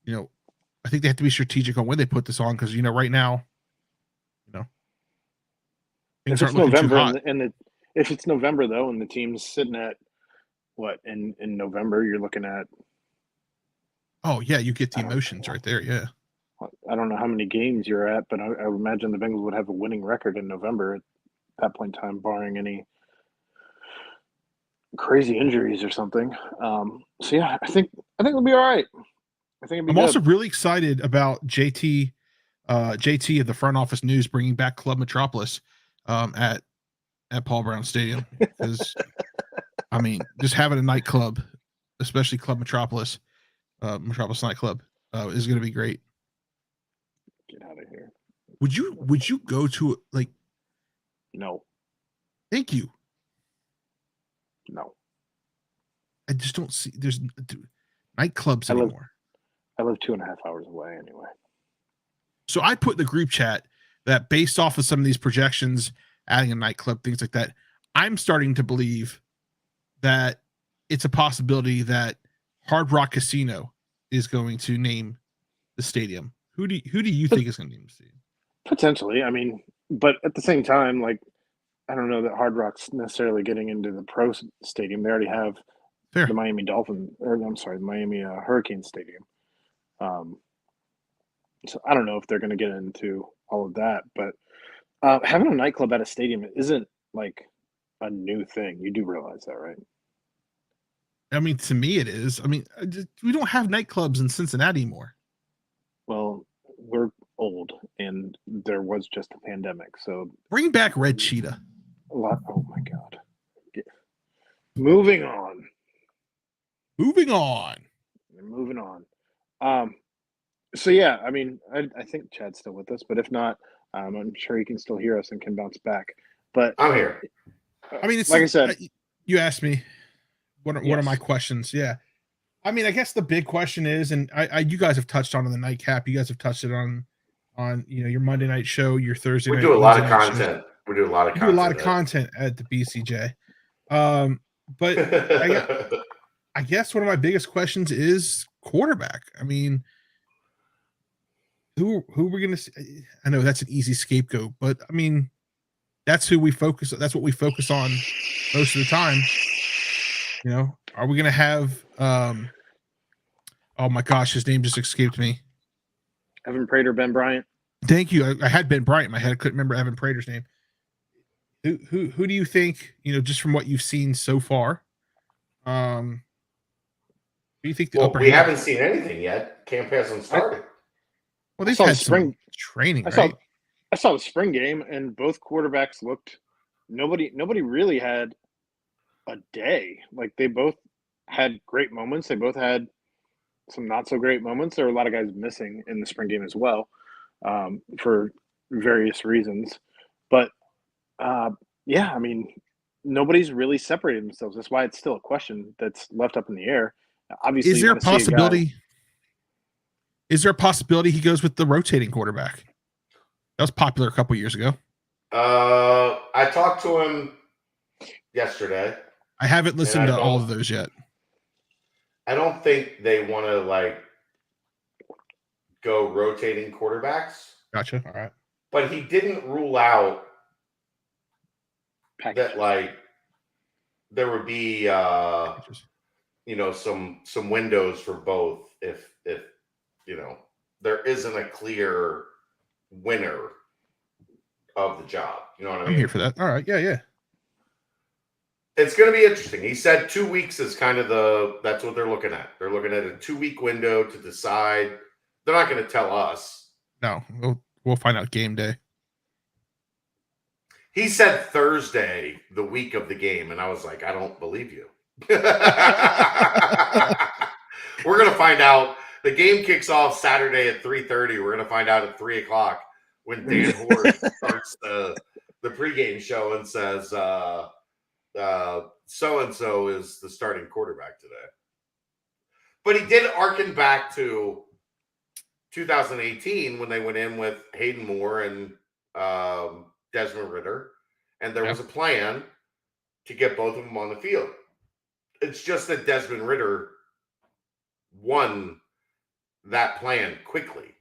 I think they have to be strategic on when they put this on because right now, things If it's aren't looking too November hot. if it's November though, and the team's sitting at what in November, you're looking at. Oh yeah, you get the emotions right there. Yeah. I don't know how many games you're at, but I would imagine the Bengals would have a winning record in November at that point in time, barring any crazy injuries or something. So yeah, I think it'll be all right. I think it'll be I'm good. also really excited about JT of the front office news bringing back Club Metropolis at Paul Brown Stadium because just having a nightclub, especially Club Metropolis nightclub is going to be great. Get out of here. Would you go to No. Thank you. No. I just don't see there's nightclubs anymore. I live 2.5 hours away anyway. So I put in the group chat that based off of some of these projections, adding a nightclub, things like that, I'm starting to believe that it's a possibility that Hard Rock Casino is going to name the stadium. Who do you think is going to name the stadium? Potentially. But at the same time, I don't know that Hard Rock's necessarily getting into the pro stadium. They already have Fair. the Miami Miami Hurricane Stadium. So I don't know if they're going to get into all of that, but having a nightclub at a stadium isn't a new thing. You do realize that, right? To me, it is. We don't have nightclubs in Cincinnati anymore. Well, we're old, and there was just a pandemic, so bring back Red Cheetah. A lot. Oh my God. Moving on. So yeah, I think Chad's still with us, but if not, I'm sure he can still hear us and can bounce back. But I'm here. It's like I said, you asked me what are my questions? Yeah. I guess the big question is, and you guys have touched on in the nightcap, you guys have touched it on your Monday night show, your Thursday night. We do a lot of content. We do a lot of content at the BCJ. But I guess one of my biggest questions is quarterback. Who we're going to see? I know that's an easy scapegoat, but that's who we focus. That's what we focus on most of the time. Are we going to have, oh my gosh, his name just escaped me. Evan Prater, Ben Bryant. Thank you. I had Ben Bryant in my head. I couldn't remember Evan Prater's name. Who do you think, just from what you've seen so far? Do you think we haven't seen anything yet. Camp hasn't started. Well, they've had some training, right? I saw the spring game, and both quarterbacks looked. Nobody really had a day. They both had great moments. They both had some not so great moments. There were a lot of guys missing in the spring game as well, for various reasons. But yeah, nobody's really separated themselves. That's why it's still a question that's left up in the air. Obviously, is there a possibility? Is there a possibility he goes with the rotating quarterback? That was popular a couple years ago. I talked to him yesterday. I haven't listened to all of those yet. I don't think they want to go rotating quarterbacks. Gotcha. All right. But he didn't rule out that there would be some windows for both if there isn't a clear winner of the job. You know what I mean? I'm here for that. All right. Yeah. It's going to be interesting. He said 2 weeks is kind of that's what they're looking at. They're looking at a 2-week window to decide. They're not going to tell us. No, we'll find out game day. He said Thursday, the week of the game, and I was like, I don't believe you. We're going to find out The game kicks off Saturday at 3:30. We're gonna find out at 3:00 when Dan Horde starts the pregame show and says so and so is the starting quarterback today. But he did harken back to 2018 when they went in with Hayden Moore and Desmond Ridder, and there was a plan to get both of them on the field. It's just that Desmond Ridder won that plan quickly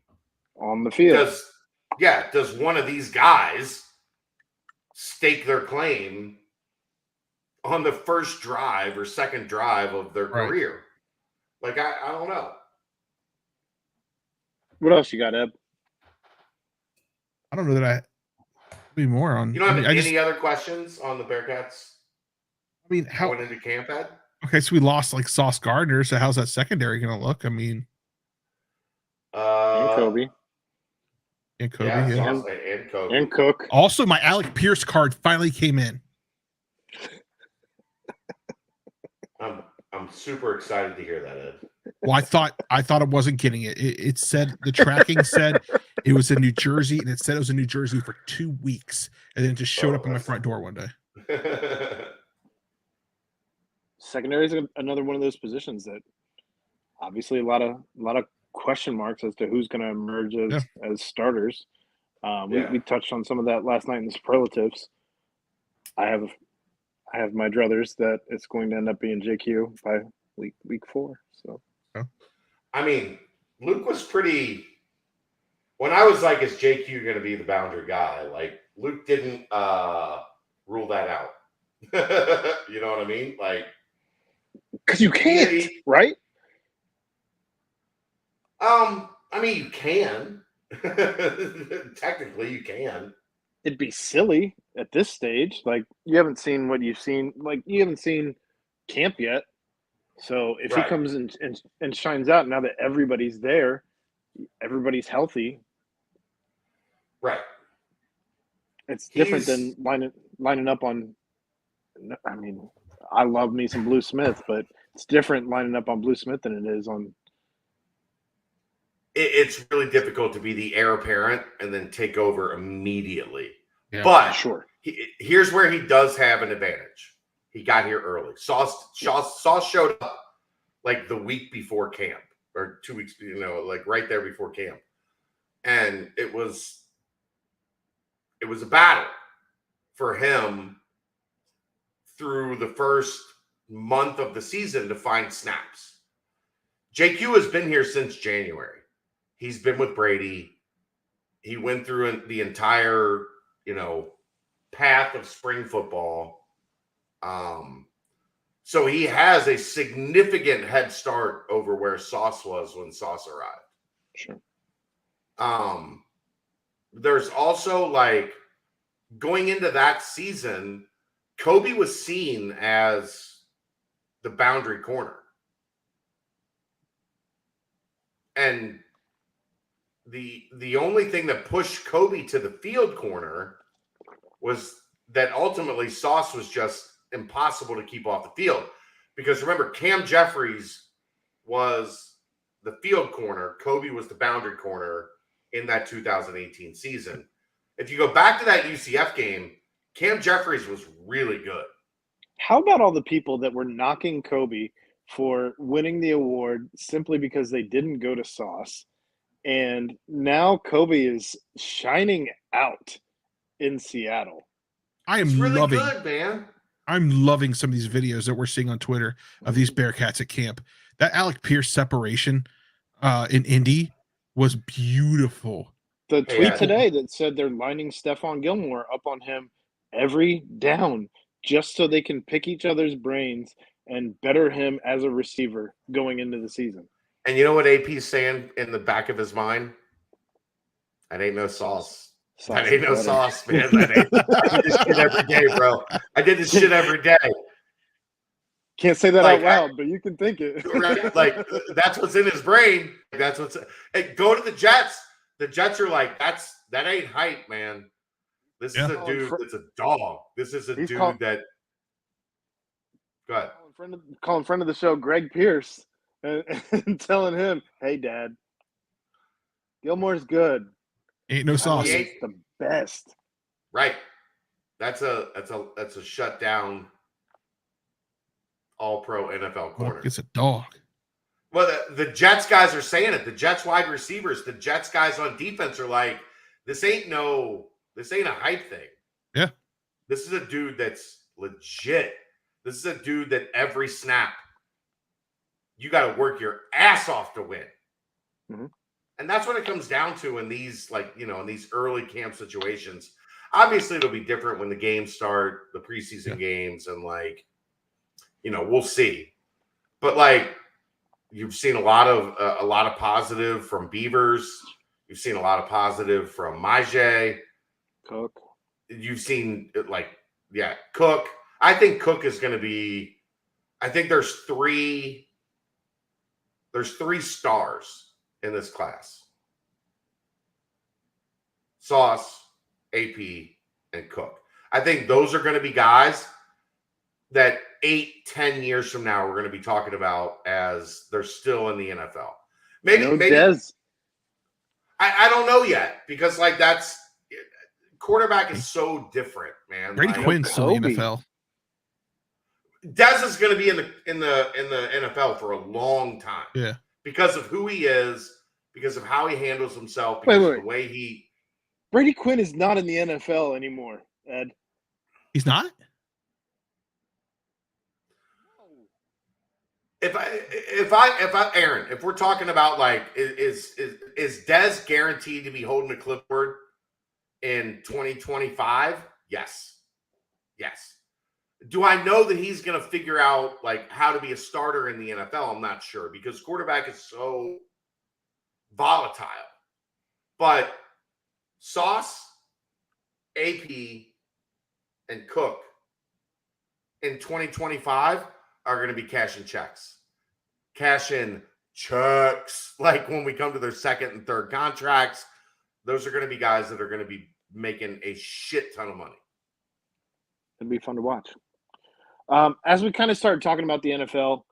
on the field. Does one of these guys stake their claim on the first drive or second drive of their career? Like, I don't know. What else you got, Eb? I don't know that I be more on. You don't have any other questions on the Bearcats? I mean, how going into camp, Ed? Okay, so we lost like Sauce Gardner. So how's that secondary going to look? I mean, and Kobe. And Kobe, and Kobe. And Cook. Also, my Alec Pierce card finally came in. I'm super excited to hear that, Ed. Well, I thought it wasn't getting it. It said the tracking said it was in New Jersey, and it said it was in New Jersey for 2 weeks, and then it just showed up on my front door one day. Secondary is another one of those positions that obviously a lot of question marks as to who's going to emerge as starters. We touched on some of that last night in the superlatives. I have my druthers that it's going to end up being JQ by week 4. So, I mean, Luke was pretty. When I was like, "Is JQ going to be the boundary guy?" Like, Luke didn't rule that out. You know what I mean? Like, because you can't, right? I mean, you can. Technically, you can. It'd be silly at this stage. Like, you haven't seen what you've seen. Like, you haven't seen camp yet. So if he comes and shines out now that everybody's there, everybody's healthy. Right. It's different than lining up on. I mean, I love me some Blue Smith, but it's different lining up on Blue Smith than it is on. It's really difficult to be the heir apparent and then take over immediately. Yeah, but sure, here's where he does have an advantage. He got here early. Sauce showed up like the week before camp or 2 weeks, like right there before camp. And it was a battle for him through the first month of the season to find snaps. JQ has been here since January. He's been with Brady. He went through the entire, path of spring football. So he has a significant head start over where Sauce was when Sauce arrived. Sure. There's also, like, going into that season, Kobe was seen as the boundary corner. And the only thing that pushed Kobe to the field corner was that ultimately Sauce was just impossible to keep off the field. Because remember, Cam Jeffries was the field corner. Kobe was the boundary corner in that 2018 season. If you go back to that UCF game, Cam Jeffries was really good. How about all the people that were knocking Kobe for winning the award simply because they didn't go to Sauce? And now Kobe is shining out in Seattle. I am really loving good, man. I'm loving some of these videos that we're seeing on Twitter of these Bearcats at camp. That Alec Pierce separation in Indy was beautiful. The tweet today that said they're lining Stephon Gilmore up on him every down just so they can pick each other's brains and better him as a receiver going into the season. And you know what AP's saying in the back of his mind? That ain't no sauce. That ain't no sauce, man. I did this shit every day, bro. I did this shit every day. Can't say that out loud, but you can think it. Right? Like, that's what's in his brain. That's what's. Hey, go to the Jets. The Jets are like, that ain't hype, man. This is a dude that's a dog. This is a dude that. Go ahead. Calling friend of the show, Greg Pierce, and telling him, "Hey, Dad, Gilmore's good. Ain't no sauce. He's the best." Right. That's a shutdown all-pro NFL corner. It's a dog. Well, the Jets guys are saying it. The Jets wide receivers, the Jets guys on defense are like, this ain't a hype thing. Yeah. This is a dude that's legit. This is a dude that every snap, you got to work your ass off to win. Mm-hmm. And that's what it comes down to in these, in these early camp situations. Obviously, it'll be different when the games start, the preseason games, and we'll see. But you've seen a lot of positive from Beavers. You've seen a lot of positive from Maje. Cook. You've seen Cook. I think Cook is going to be. I think there's three stars in this class: Sauce, AP, and Cook. I think those are going to be guys that 8-10 years from now we're going to be talking about as they're still in the NFL. Maybe Dez. I don't know yet because that's quarterback is so different, man. Brady Quinn's still in the NFL. Dez is going to be in the NFL for a long time. Yeah, because of who he is, because of how he handles himself, because of the way he. Brady Quinn is not in the NFL anymore, Ed. He's not? Aaron, if we're talking about is Dez guaranteed to be holding a clipboard in 2025? Yes. Do I know that he's going to figure out how to be a starter in the NFL? I'm not sure because quarterback is so volatile. But Sauce, AP, and Cook in 2025 are going to be cashing checks. When we come to their second and third contracts, those are going to be guys that are going to be making a shit ton of money. It'd be fun to watch. As we kind of started talking about the NFL,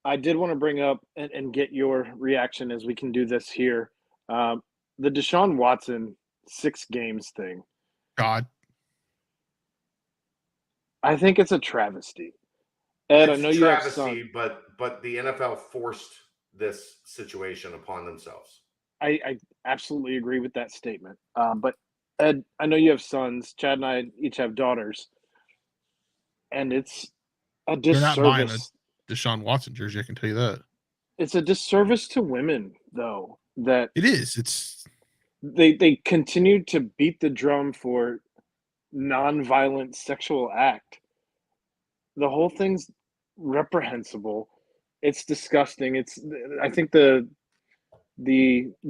I did want to bring up and get your reaction as we can do this here. The Deshaun Watson 6 games thing. God. I think it's a travesty. Ed, I know you have some. But the NFL forced this situation upon themselves. I absolutely agree with that statement. But Ed, I know you have sons. Chad and I each have daughters. And it's a disservice. They're not buying a Deshaun Watson jersey, I can tell you that. It's a disservice to women, though. That it is. It's they continue to beat the drum for nonviolent sexual act. The whole thing's reprehensible. It's disgusting. I think the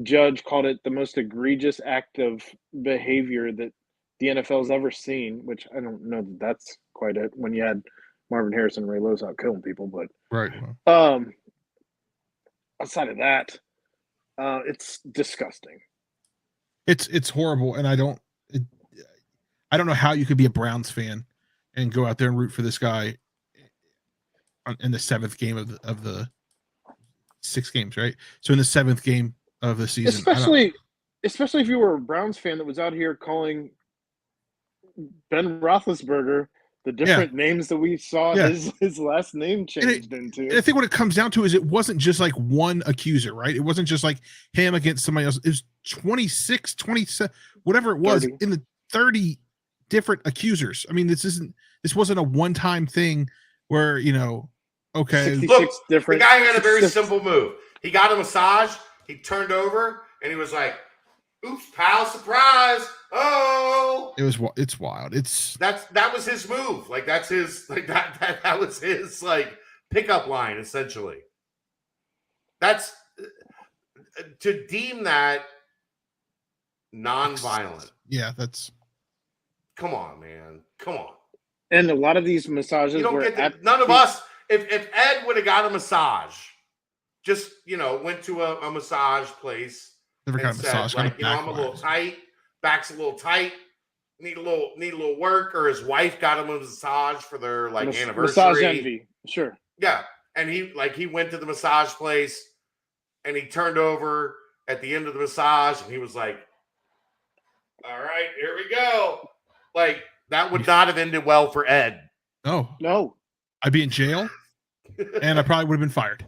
judge called it the most egregious act of behavior that the NFL's ever seen, which I don't know that that's quite it when you had Marvin Harrison and Ray Lewis out killing people, but right. Outside of that, it's disgusting. It's horrible, and I don't know how you could be a Browns fan and go out there and root for this guy in the 7th game of the 6 games, right? So in the 7th game of the season, especially if you were a Browns fan that was out here calling Ben Roethlisberger the different names that we saw his last name changed into. And I think what it comes down to is it wasn't just one accuser, right? It wasn't just him against somebody else. It was 26, 27, whatever it was 30. in the 30 different accusers. I mean, this wasn't a one-time thing where, okay. 66 Look, different. The guy had a very simple move. He got a massage. He turned over and he was like, "Oops, pal, surprise! Oh!" It's wild. That was his move. That's his that was his pickup line essentially. That's to deem that non-violent. Yeah, that's. Come on, man. Come on. And a lot of these massages You don't were get none of us. If Ed would have got a massage, just went to a massage place. Never got a massage. I'm a little tight, back's a little tight, need a little work, or his wife got him a massage for their anniversary. Massage envy, sure. Yeah, And he went to the massage place and he turned over at the end of the massage and he was like, all right, here we go. Like, that would not have ended well for Ed. No. I'd be in jail and I probably would have been fired.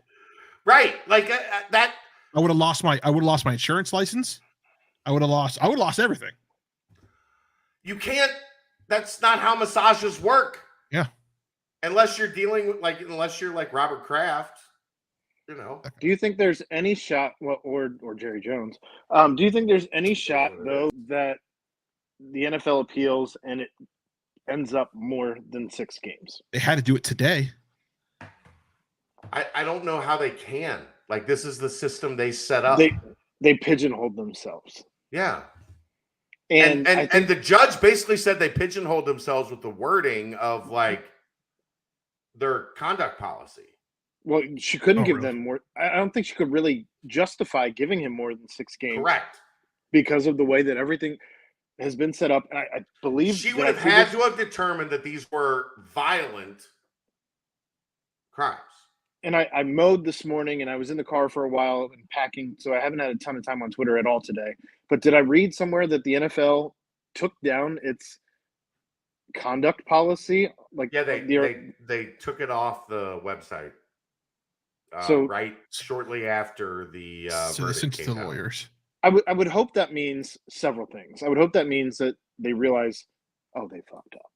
Right. Like that. I would have lost my insurance license. I would have lost everything. You can't, that's not how massages work. Yeah. Unless you're dealing with unless you're like Robert Kraft, you know. Do you think there's any shot, or Jerry Jones? Do you think there's any shot though that the NFL appeals and it ends up more than 6 games? They had to do it today. I don't know how they can. Like, this is the system they set up. They pigeonholed themselves. Yeah. And the judge basically said they pigeonholed themselves with the wording of like their conduct policy. Well, she couldn't give them more. I don't think she could really justify giving him more than 6 games. Correct. Because of the way that everything has been set up. And I believe she would have had to have determined that these were violent crimes. And I mowed this morning and I was in the car for a while and packing, so I haven't had a ton of time on Twitter at all today. But did I read somewhere that the NFL took down its conduct policy? Like, yeah, they took it off the website. Right shortly after the so they sent it to the lawyers. I would hope that means several things. I would hope that means that they realize, oh, they fucked up.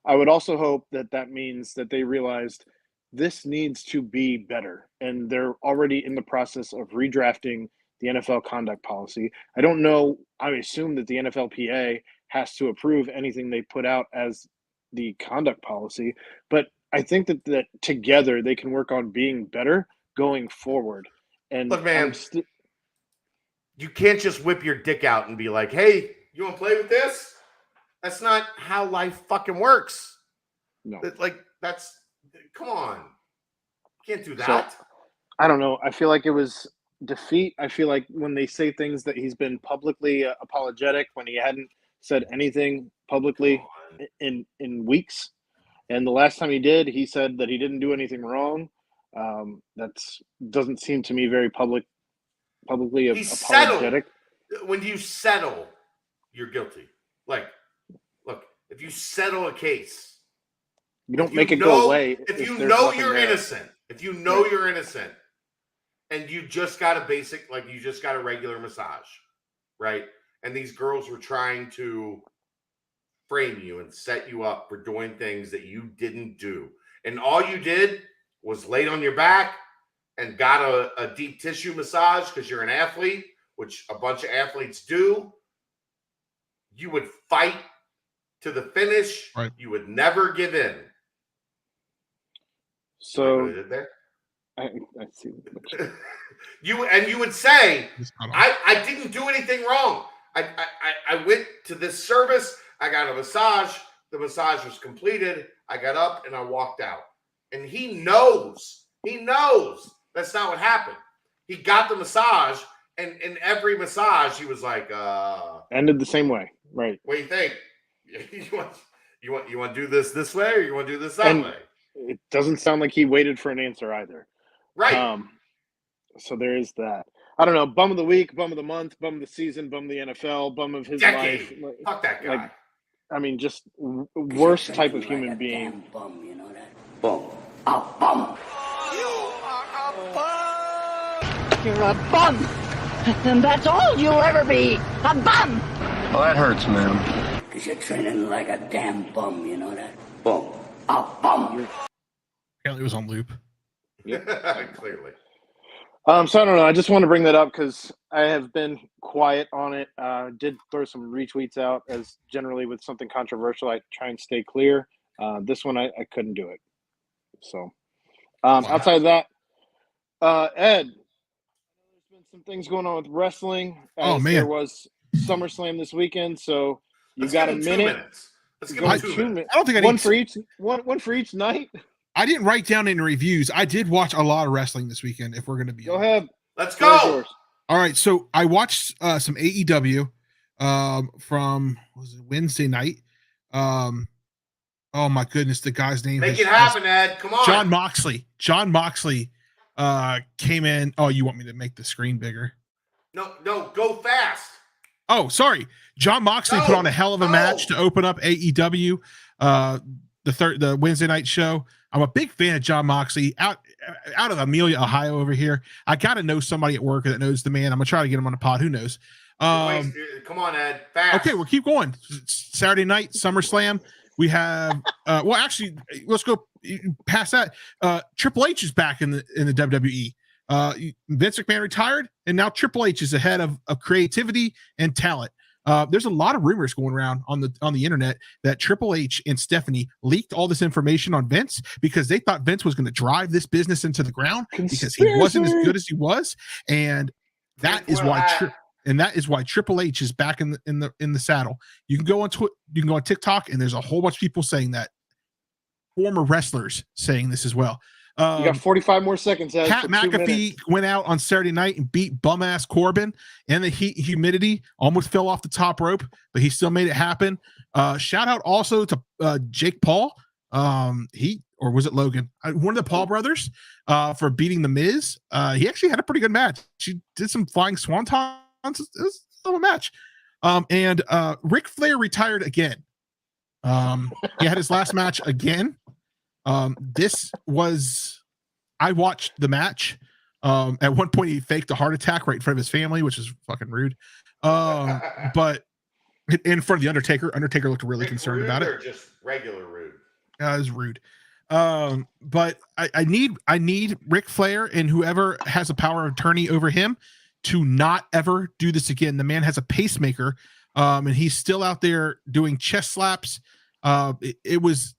I would also hope that means that they realized this needs to be better, and they're already in the process of redrafting the NFL conduct policy. I don't know. I assume that the NFLPA has to approve anything they put out as the conduct policy, but I think that together they can work on being better going forward. And look, man, you can't just whip your dick out and be like, hey, you want to play with this? That's not how life fucking works. No. Come on. You can't do that. So, I don't know. I feel like it was defeat. I feel like when they say things that he's been publicly apologetic when he hadn't said anything publicly in weeks. And the last time he did, he said that he didn't do anything wrong. Doesn't seem to me very publicly apologetic. When you settle, you're guilty. Like, look, if you settle a case, you don't make it go away. If you know you're innocent, you're innocent, and you just got a regular massage, right? And these girls were trying to frame you and set you up for doing things that you didn't do. And all you did was laid on your back and got a deep tissue massage because you're an athlete, which a bunch of athletes do. You would fight to the finish. Right. You would never give in. So I see. you would say, I didn't do anything wrong. I went to this service. I got a massage. The massage was completed. I got up and I walked out. And he knows that's not what happened. He got the massage, and in every massage, he was like, ended the same way. Right. What do you think? You want to do this way, or you want to do this that way? It doesn't sound like he waited for an answer either. Right. So there is that. I don't know. Bum of the week, bum of the month, bum of the season, bum of the NFL, bum of his life. Fuck that guy. Just worst type of human being. Damn bum, you know that? Bum. A bum. You are a bum. You're a bum. And that's all you'll ever be. A bum. Well, that hurts, man. Because you're training like a damn bum, you know that? Bum. A bum. Apparently it was on loop. Yeah, clearly. So I don't know. I just want to bring that up because I have been quiet on it. Did throw some retweets out, as generally with something controversial, I try and stay clear. This one, I couldn't do it. So outside of that, Ed, there's been some things going on with wrestling. Oh, man. There was SummerSlam this weekend, so you got a minute. Let's give him 2 minutes. I don't think I need one for each night. I didn't write down any reviews. I did watch a lot of wrestling this weekend, if we're going to be Go ahead. Let's go. All right. So I watched some AEW from Wednesday night. Oh my goodness, the guy's name. Make it happen, Ed. Come on. John Moxley. John Moxley came in. Oh, you want me to make the screen bigger? No, go fast. Oh, sorry. John Moxley put on a hell of a match to open up AEW, the Wednesday night show. I'm a big fan of John Moxley out of Amelia, Ohio over here. I got to know somebody at work that knows the man. I'm going to try to get him on the pod. Who knows? Come on, Ed. Fast. Okay, we'll keep going. Saturday night, SummerSlam. We have, well, actually, let's go past that. Triple H is back in the WWE. Vince McMahon retired, and now Triple H is ahead of creativity and talent. There's a lot of rumors going around on the internet that Triple H and Stephanie leaked all this information on Vince because they thought Vince was going to drive this business into the ground because he wasn't as good as he was, and that is why Triple H is back in the saddle. You can go on TikTok, and there's a whole bunch of people saying that. Former wrestlers saying this as well. You got 45 more seconds. Pat McAfee went out on Saturday night and beat bum-ass Corbin in the heat and humidity. Almost fell off the top rope, but he still made it happen. Shout out also to Jake Paul. Or was it Logan? One of the Paul brothers for beating The Miz. He actually had a pretty good match. She did some flying swantons. It was a match. And Ric Flair retired again. He had his last match again. I watched the match. At one point he faked a heart attack right in front of his family, which is fucking rude. But in front of the Undertaker looked really concerned about it. Or just regular rude. It was rude. But I need Ric Flair and whoever has a power of attorney over him to not ever do this again. The man has a pacemaker, and he's still out there doing chest slaps. It was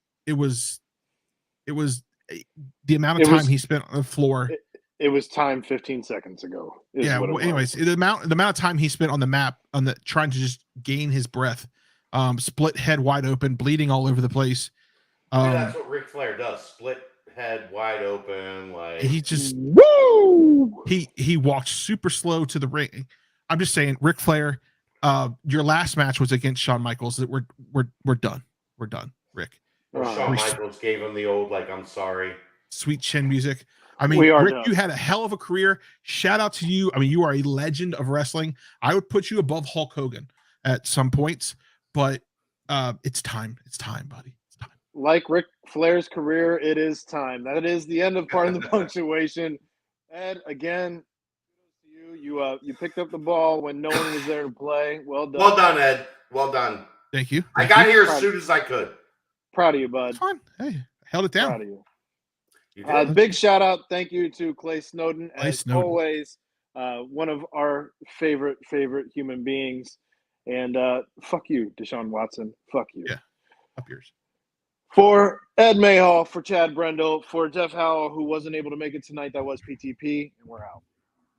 the amount of time he spent on the floor. It was time 15 seconds ago. Well, anyways, the amount of time he spent on the map trying to just gain his breath, split head wide open, bleeding all over the place. That's what Ric Flair does. Split head wide open, like he just he walked super slow to the ring. I'm just saying, Ric Flair, your last match was against Shawn Michaels. That we're done. We're done, Rick. Shawn Michaels gave him the old I'm sorry. Sweet chin music. I mean, Rick, you had a hell of a career. Shout out to you. I mean, you are a legend of wrestling. I would put you above Hulk Hogan at some points, but it's time. It's time, buddy. It's time. Like Ric Flair's career, it is time. That is the end of part of the punctuation. Ed, again, you picked up the ball when no one was there to play. Well done. Well done, Ed. Well done. Thank you. I got here as soon as I could. Proud of you, bud. It's fine. Hey, held it down. Proud of you. Big shout out. Thank you to Clay Snowden. As always, one of our favorite human beings. And fuck you, Deshaun Watson. Fuck you. Yeah. Up yours. For Ed Mayhall, for Chad Brendel, for Jeff Howell, who wasn't able to make it tonight, that was PTP, and we're out.